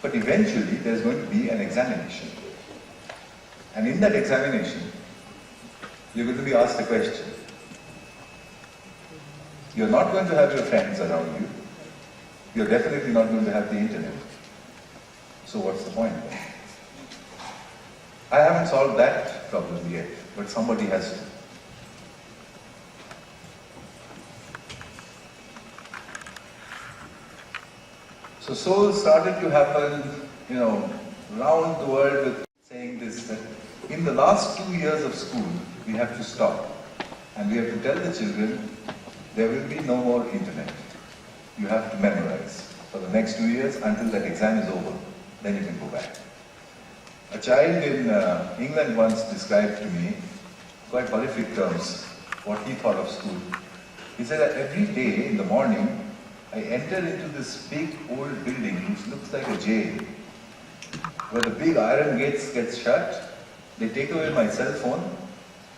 But eventually there's going to be an examination. And in that examination, you're going to be asked a question. You're not going to have your friends around you. You're definitely not going to have the internet. So what's the point? I haven't solved that problem yet, but somebody has to. So soul started to happen, around the world with saying this, that in the last 2 years of school, we have to stop. And we have to tell the children, there will be no more internet. You have to memorize for the next 2 years until that exam is over. Then you can go back. A child in England once described to me, quite horrific terms, what he thought of school. He said that every day in the morning, I enter into this big old building which looks like a jail, where the big iron gates get shut, they take away my cell phone,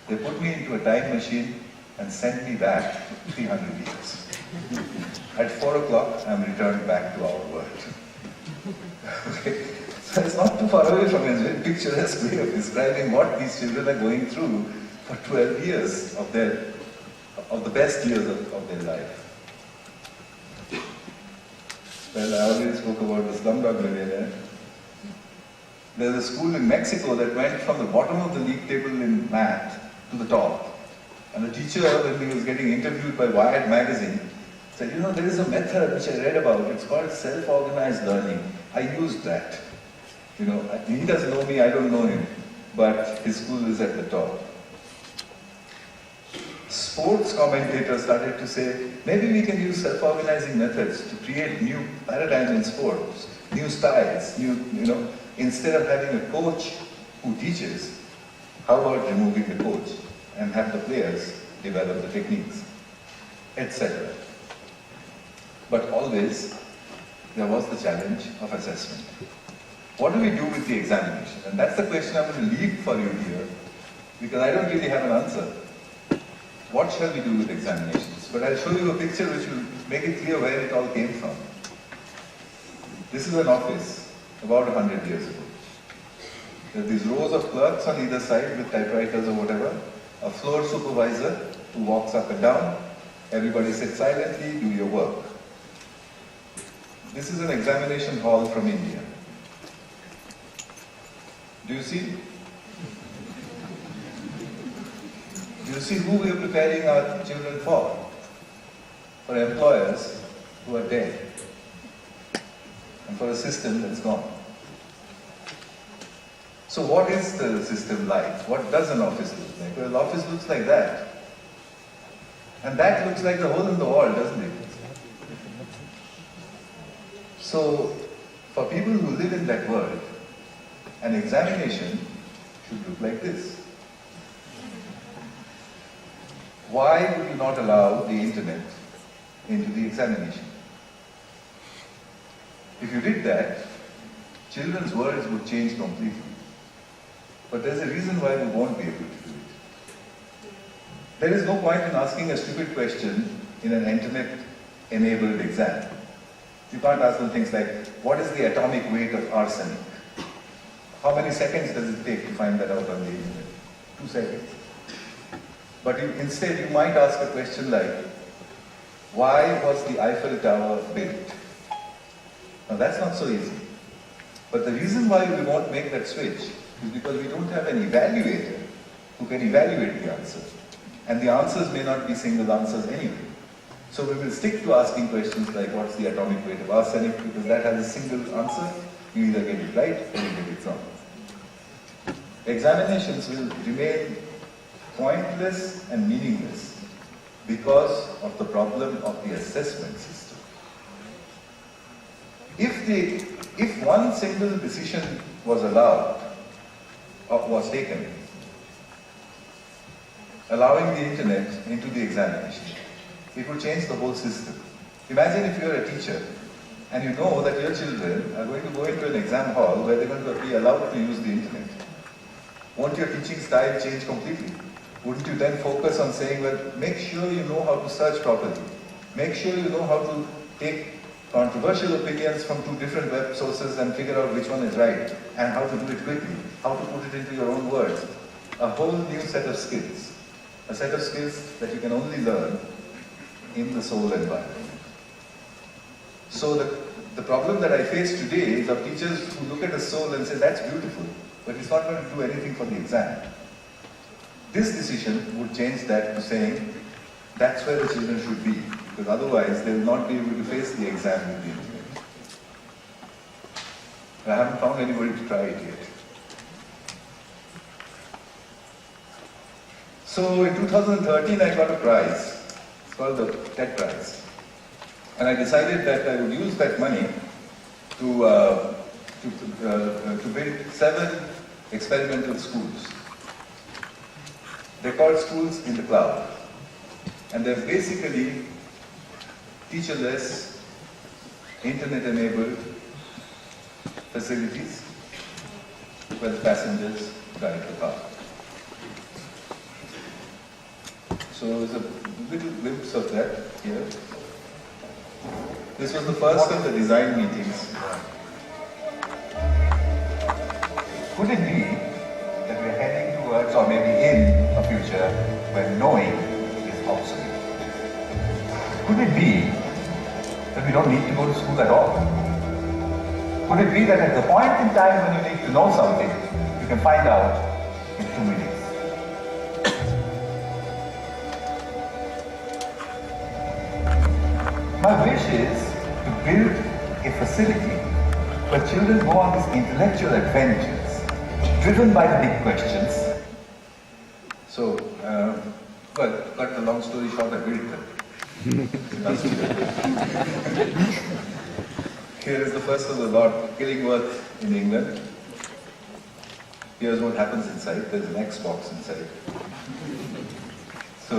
they put me into a time machine and send me back 300 years. At 4 o'clock, I'm returned back to our world. Okay. So it's not too far away from his very picturesque way of describing what these children are going through for 12 years of the best years of their life. Well, I already spoke about the slumdog millionaire. There's a school in Mexico that went from the bottom of the league table in math to the top. And the teacher, when he was getting interviewed by Wired magazine, said, there is a method which I read about. It's called self-organized learning. I used that. He doesn't know me, I don't know him. But his school is at the top. Sports commentators started to say, maybe we can use self-organizing methods to create new paradigms in sports, new styles, instead of having a coach who teaches, how about removing the coach and have the players develop the techniques, etc. But always, there was the challenge of assessment. What do we do with the examination? And that's the question I'm going to leave for you here, because I don't really have an answer. What shall we do with examinations? But I'll show you a picture which will make it clear where it all came from. This is an office about 100 years ago. There are these rows of clerks on either side with typewriters or whatever, a floor supervisor who walks up and down. Everybody sits silently, do your work. This is an examination hall from India. Do you see? Do you see who we are preparing our children for? For employers who are dead. And for a system that's gone. So what is the system like? What does an office look like? Well, an office looks like that. And that looks like the hole in the wall, doesn't it? So, for people who live in that world, an examination should look like this. Why would you not allow the internet into the examination? If you did that, children's worlds would change completely. But there's a reason why we won't be able to do it. There is no point in asking a stupid question in an internet-enabled exam. You can't ask them things like, what is the atomic weight of arsenic? How many seconds does it take to find that out on the internet? 2 seconds. But instead, you might ask a question like, why was the Eiffel Tower built? Now that's not so easy. But the reason why we won't make that switch is because we don't have an evaluator who can evaluate the answer. And the answers may not be single answers anyway. So we will stick to asking questions like, what's the atomic weight of arsenic? Because that has a single answer. You either get it right or you get it wrong. Examinations will remain pointless and meaningless because of the problem of the assessment system. If one single decision was allowed, or was taken, allowing the internet into the examination, it would change the whole system. Imagine if you're a teacher and you know that your children are going to go into an exam hall where they're going to be allowed to use the internet. Won't your teaching style change completely? Wouldn't you then focus on saying, well, make sure you know how to search properly. Make sure you know how to take controversial opinions from 2 different web sources and figure out which one is right, and how to do it quickly, how to put it into your own words. A whole new set of skills. A set of skills that you can only learn in the soul environment. So the problem that I face today is of teachers who look at a soul and say, that's beautiful, but it's not going to do anything for the exam. This decision would change that to saying, that's where the children should be, because otherwise they will not be able to face the exam with the internet. I haven't found anybody to try it yet. So in 2013 I got a prize. It's called the TED Prize. And I decided that I would use that money to build 7 experimental schools. They're called schools in the cloud. And they're basically teacherless, internet-enabled facilities where the passengers drive the car. So there's a little glimpse of that here. This was the first of the design meetings. Could it be that we're heading towards, or maybe in, a future where knowing is obsolete? Could it be that we don't need to go to school at all? Could it be that at the point in time when you need to know something, you can find out in 2 minutes? My wish is to build a facility where children go on these intellectual adventures, driven by the big questions. So, but cut the long story short, I built them. Here is the first of the lot, Killingworth in England. Here's what happens inside. There's an Xbox inside. So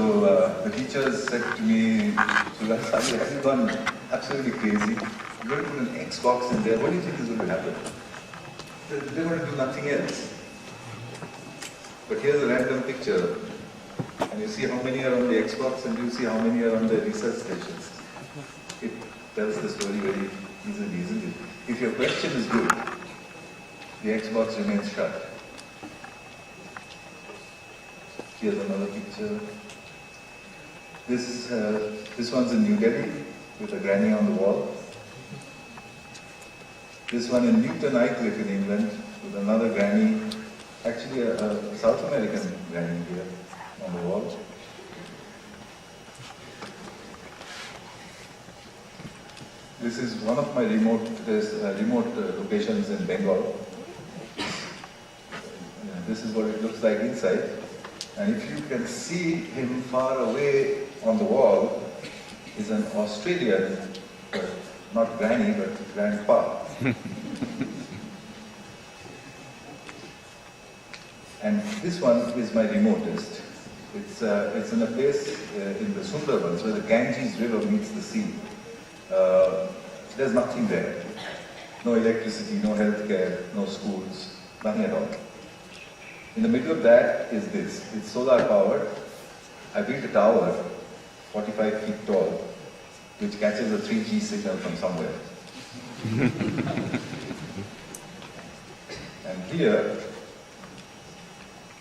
the teachers said to me, Sugata, have you gone absolutely crazy? You're going to put an Xbox in there. What do you think is going to happen? They're going to do nothing else. But here's a random picture. And you see how many are on the Xbox and you see how many are on the research stations. It tells the story very easily, isn't it? If your question is good, the Xbox remains shut. Here's another picture. This one's in New Delhi with a granny on the wall. This one in Newton Aycliffe in England with another granny, actually a South American granny here on the wall. This this is one of my remote locations in Bengal. This is what it looks like inside. And if you can see him far away on the wall, is an Australian, not granny, but grandpa. And this one is my remotest. It's in a place in the Sundarbans where the Ganges River meets the sea. There's nothing there. No electricity, no healthcare, no schools, nothing at all. In the middle of that is this. It's solar powered. I built a tower, 45 feet tall, which catches a 3G signal from somewhere. And here,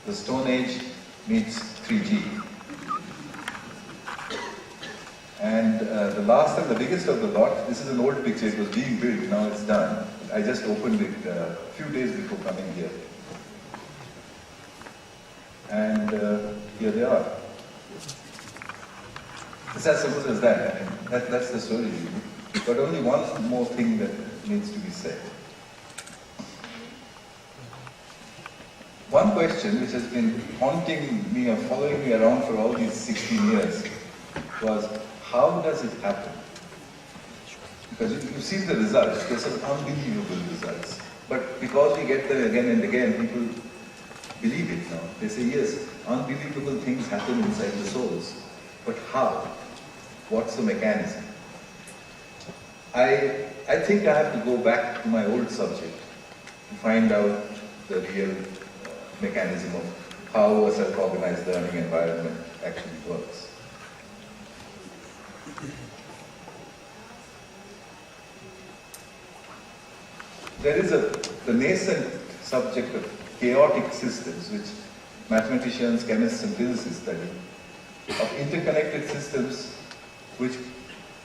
the Stone Age meets 3G. And the last and the biggest of the lot, this is an old picture, it was being built, now it's done. I just opened it a few days before coming here. And here they are. It's as simple as that. I mean, that's the story. But only one more thing that needs to be said. One question which has been haunting me or following me around for all these 16 years was, how does it happen? Because you've seen the results, they're some unbelievable results. But because we get them again and again, people believe it now. They say, yes, unbelievable things happen inside the souls. But how? What's the mechanism? I think I have to go back to my old subject to find out the real mechanism of how a self-organized learning environment actually works. There is the nascent subject of chaotic systems, which mathematicians, chemists, and physicists study, of interconnected systems which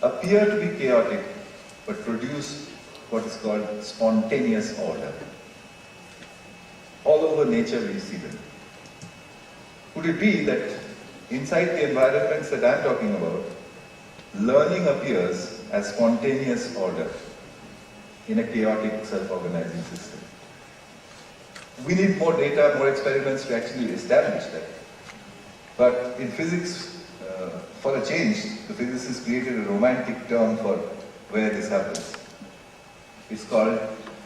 appear to be chaotic but produce what is called spontaneous order. All over nature we see them. Could it be that inside the environments that I'm talking about, learning appears as spontaneous order in a chaotic self-organizing system? We need more data, more experiments to actually establish that. But in physics, for a change, the physicists created a romantic term for where this happens. It's called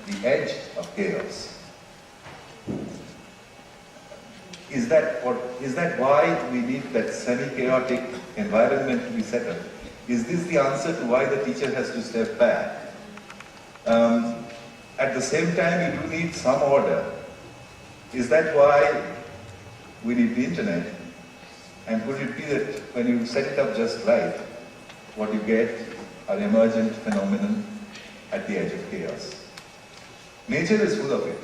the edge of chaos. Is that why we need that semi-chaotic environment to be set up? Is this the answer to why the teacher has to step back? At the same time, you do need some order. Is that why we need the internet? And could it be that when you set it up just right, what you get are emergent phenomenon at the edge of chaos? Nature is full of it.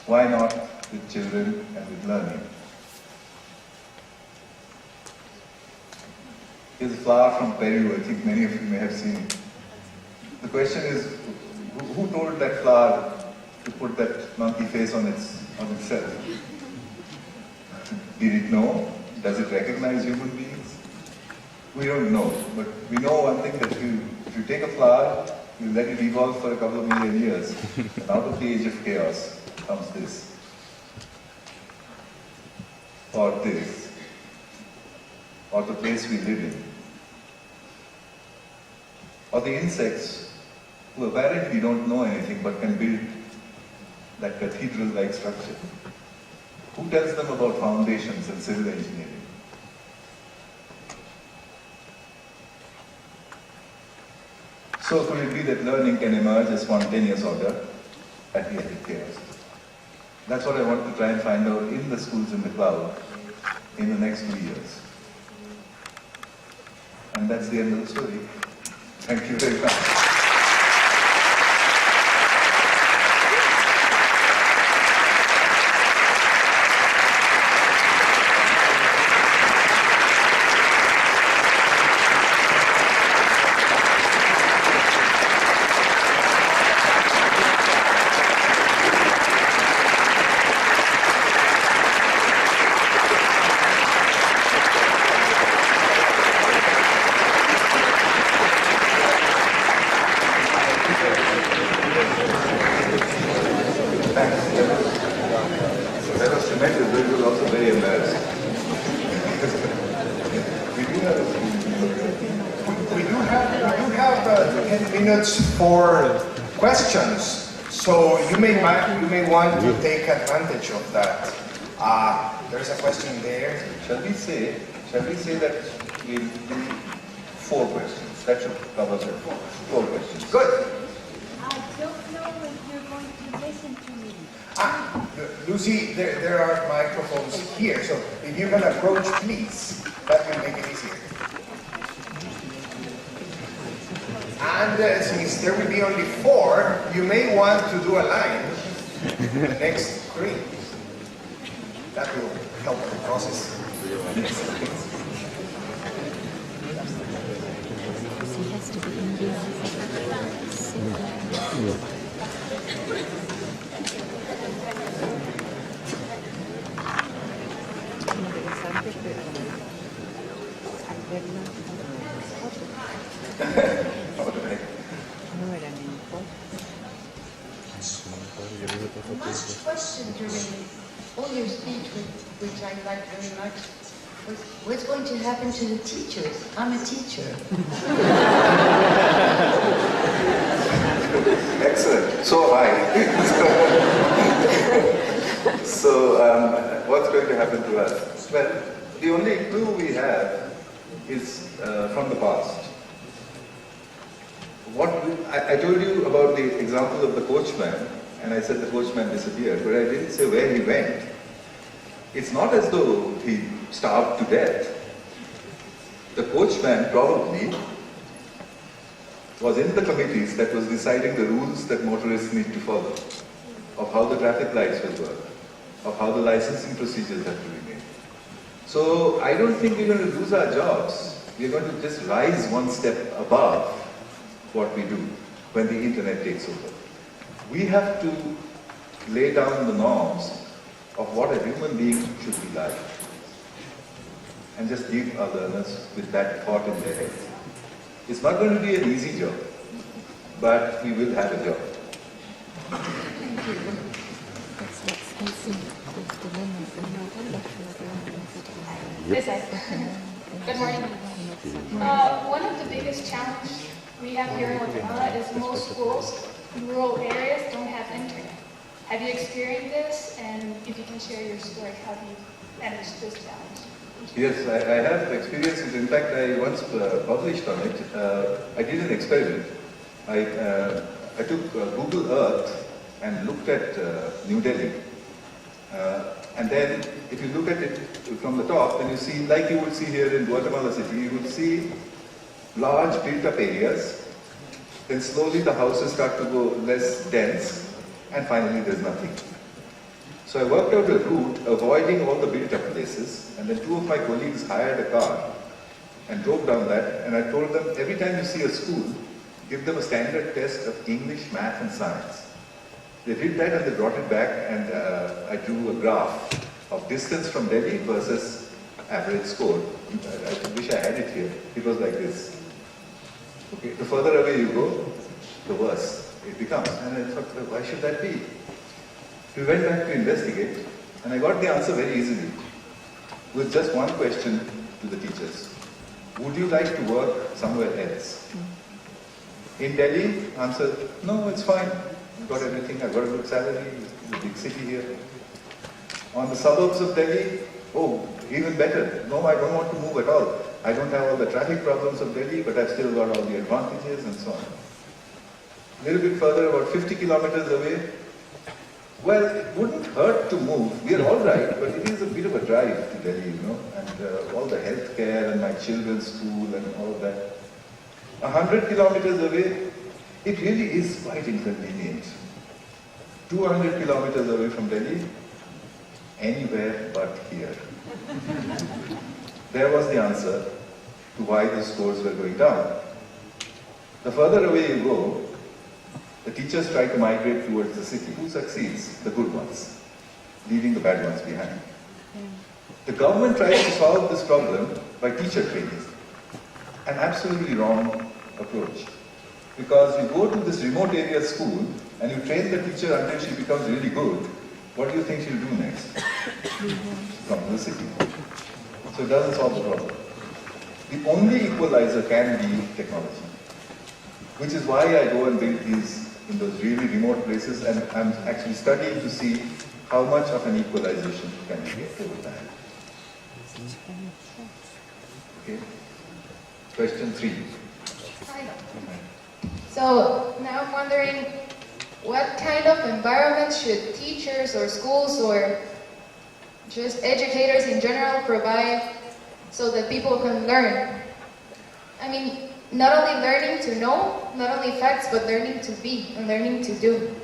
Why not with children and with learning? Here's a flower from Peru. I think many of you may have seen it. The question is, who told that flower to put that monkey face on itself? Did it know? Does it recognize human beings? We don't know, but we know one thing, that if you take a flower, you let it evolve for a couple of million years, and out of the age of chaos comes this, or this, or the place we live in, or the insects who apparently don't know anything but can build that cathedral-like structure. Who tells them about foundations and civil engineering? So could it be that learning can emerge as spontaneous order at the edge of chaos? That's what I want to try and find out in the schools in the cloud in the next 2 years. And that's the end of the story. Thank you very much. tremendous, but it was also very embarrassing. We do have 10 minutes for questions. So you may want to take advantage of that. There's a question there. Shall we say that we'll do 4 questions? That should cover it. 4 questions. Good. I don't know if you're going to listen to me. Lucy, there are microphones here, so if you can approach, please, that will make it easier. And since there will be only 4, you may want to do a line in the next 3. That will help the process. Last question during all your speech, which I liked very much, was what's going to happen to the teachers? I'm a teacher. Excellent. So am I. So, what's going to happen to us? Well, the only clue we have is from the past. I told you about the example of the coachman, and I said the coachman disappeared, but I didn't say where he went. It's not as though he starved to death. The coachman probably was in the committees that was deciding the rules that motorists need to follow, of how the traffic lights will work, of how the licensing procedures have to be made. So I don't think we're going to lose our jobs. We're going to just rise one step above what we do when the internet takes over. We have to lay down the norms of what a human being should be like and just leave our learners with that thought in their head. It's not going to be an easy job, but we will have a job. Good morning. One of the biggest challenges we have here in Guatemala is most schools in rural areas don't have internet. Have you experienced this? And if you can share your story, how do you manage this challenge? Yes, I have experienced it. In fact, I once published on it. I did an experiment. I took Google Earth and looked at New Delhi. And then, if you look at it from the top, then you see, like you would see here in Guatemala City, you would see large built-up areas. Then slowly the houses start to go less dense, and finally there's nothing. So I worked out a route avoiding all the built-up places, and then 2 of my colleagues hired a car and drove down that, and I told them, every time you see a school, give them a standard test of English, math and science. They did that and they brought it back, and I drew a graph of distance from Delhi versus average score. I wish I had it here. It was like this. Okay, the further away you go, the worse it becomes. And I thought, why should that be? We went back to investigate, and I got the answer very easily, with just one question to the teachers. Would you like to work somewhere else? In Delhi, answer, no, it's fine. I've got everything, I've got a good salary, it's a big city here. On the suburbs of Delhi, oh, even better. No, I don't want to move at all. I don't have all the traffic problems of Delhi, but I've still got all the advantages and so on. A little bit further, about 50 kilometers away, well, it wouldn't hurt to move. We are all right, but it is a bit of a drive to Delhi, you know, and all the healthcare and my children's school and all of that. 100 kilometers away, it really is quite inconvenient. 200 kilometers away from Delhi, anywhere but here. There was the answer to why the scores were going down. The further away you go, the teachers try to migrate towards the city. Who succeeds? The good ones, leaving the bad ones behind. The government tries to solve this problem by teacher training. An absolutely wrong approach. Because you go to this remote area school and you train the teacher until she becomes really good, what do you think she'll do next? Come to the city. So it doesn't solve the problem. The only equalizer can be technology, which is why I go and build these in those really remote places, and I'm actually studying to see how much of an equalization can we get over time. Okay. Question 3. So now I'm wondering, what kind of environment should teachers or schools or just educators in general provide so that people can learn? I mean, not only learning to know, not only facts, but learning to be and learning to do.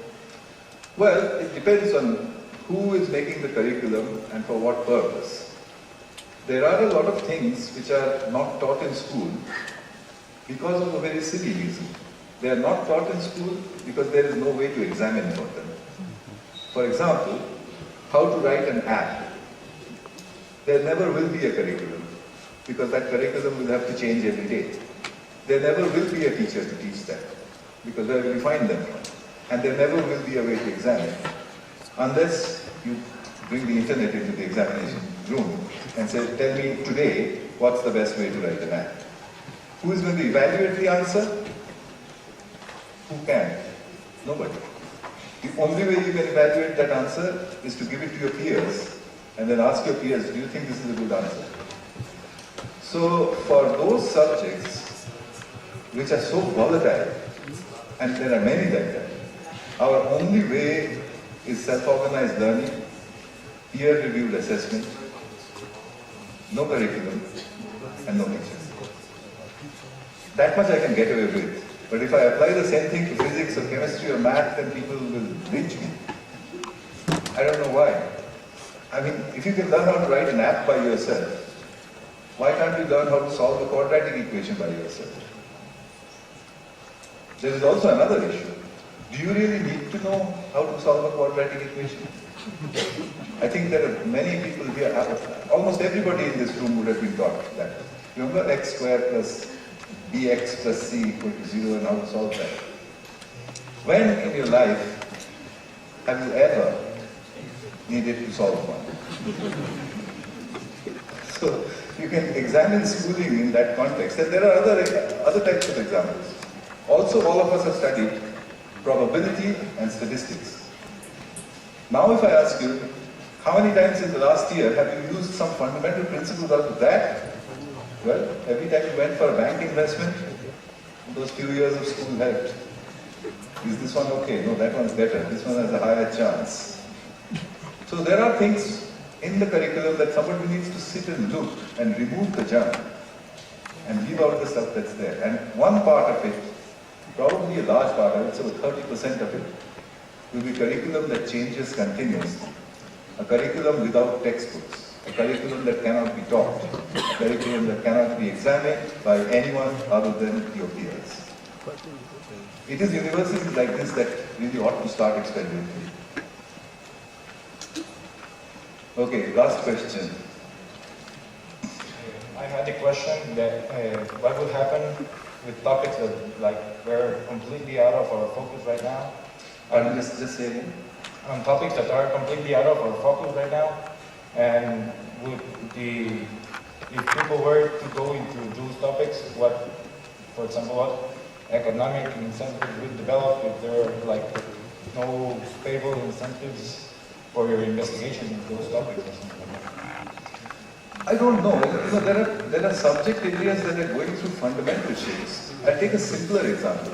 Well, it depends on who is making the curriculum and for what purpose. There are a lot of things which are not taught in school because of a very silly reason. They are not taught in school because there is no way to examine for them. For example, how to write an app. There never will be a curriculum because that curriculum will have to change every day. There never will be a teacher to teach that because where will you find them from? And there never will be a way to examine unless you bring the internet into the examination room and say, tell me today what's the best way to write an app. Who is going to evaluate the answer? Who can? Nobody. The only way you can evaluate that answer is to give it to your peers and then ask your peers, do you think this is a good answer? So for those subjects which are so volatile, and there are many like that, our only way is self-organized learning, peer-reviewed assessment, no curriculum, and no lectures. That much I can get away with. But if I apply the same thing to physics or chemistry or math, then people will lynch me. I don't know why. I mean, if you can learn how to write an app by yourself, why can't you learn how to solve a quadratic equation by yourself? There is also another issue. Do you really need to know how to solve a quadratic equation? I think there are many people here, almost everybody in this room would have been taught that. Remember x squared plus bx plus c equal to 0 and how to solve that. When in your life have you ever needed to solve one? So you can examine schooling in that context. And there are other types of examples. Also, all of us have studied probability and statistics. Now if I ask you, how many times in the last year have you used some fundamental principles out of that? Well, every time you went for a bank investment, those few years of school helped. Is this one okay? No, that one's better. This one has a higher chance. So there are things in the curriculum that somebody needs to sit and look and remove the junk and leave out the stuff that's there. And one part of it, probably a large part, I would say 30% of it, will be curriculum that changes continuously. A curriculum without textbooks. A curriculum that cannot be taught. A curriculum that cannot be examined by anyone other than your peers. It is universities like this that really ought to start experimenting. Okay, last question. I had a question that what would happen with topics that we're completely out of our focus right now? Just say again. On topics that are completely out of our focus right now, and if people were to go into those topics, for example, what economic incentives would develop if there are no stable incentives for your investigation into those topics or something like that? I don't know. There are subject areas that are going through fundamental shifts. I'll take a simpler example.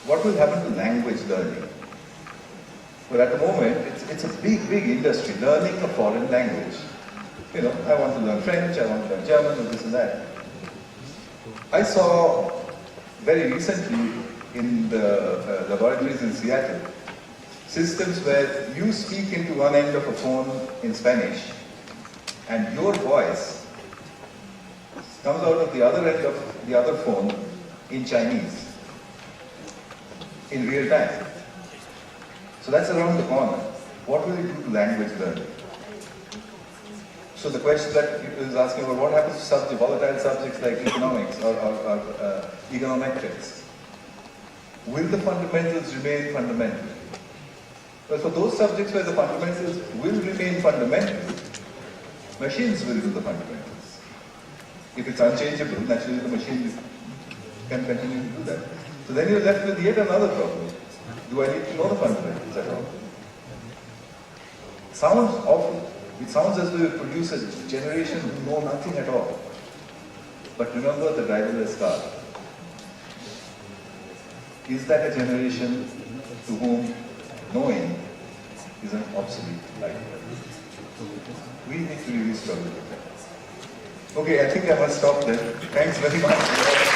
What will happen to language learning? Well, at the moment, it's a big industry, learning a foreign language. I want to learn French, I want to learn German, and this and that. I saw very recently in the laboratories in Seattle, systems where you speak into one end of a phone in Spanish, and your voice comes out of the other end of the other phone in Chinese, in real time. So that's around the corner. What will it do to language learning? So the question that people is asking about what happens to volatile subjects like economics or econometrics. Will the fundamentals remain fundamental? But for those subjects where the fundamentals will remain fundamental, machines will do the fundamentals. If it's unchangeable, naturally the machine can continue to do that. So then you're left with yet another problem. Do I need to know the fundamentals at all? It sounds as though you produce a generation who know nothing at all. But remember the driverless car. Is that a generation to whom knowing is an obsolete idea? We need to really struggle with that. Okay, I think I must stop there. Thanks very much.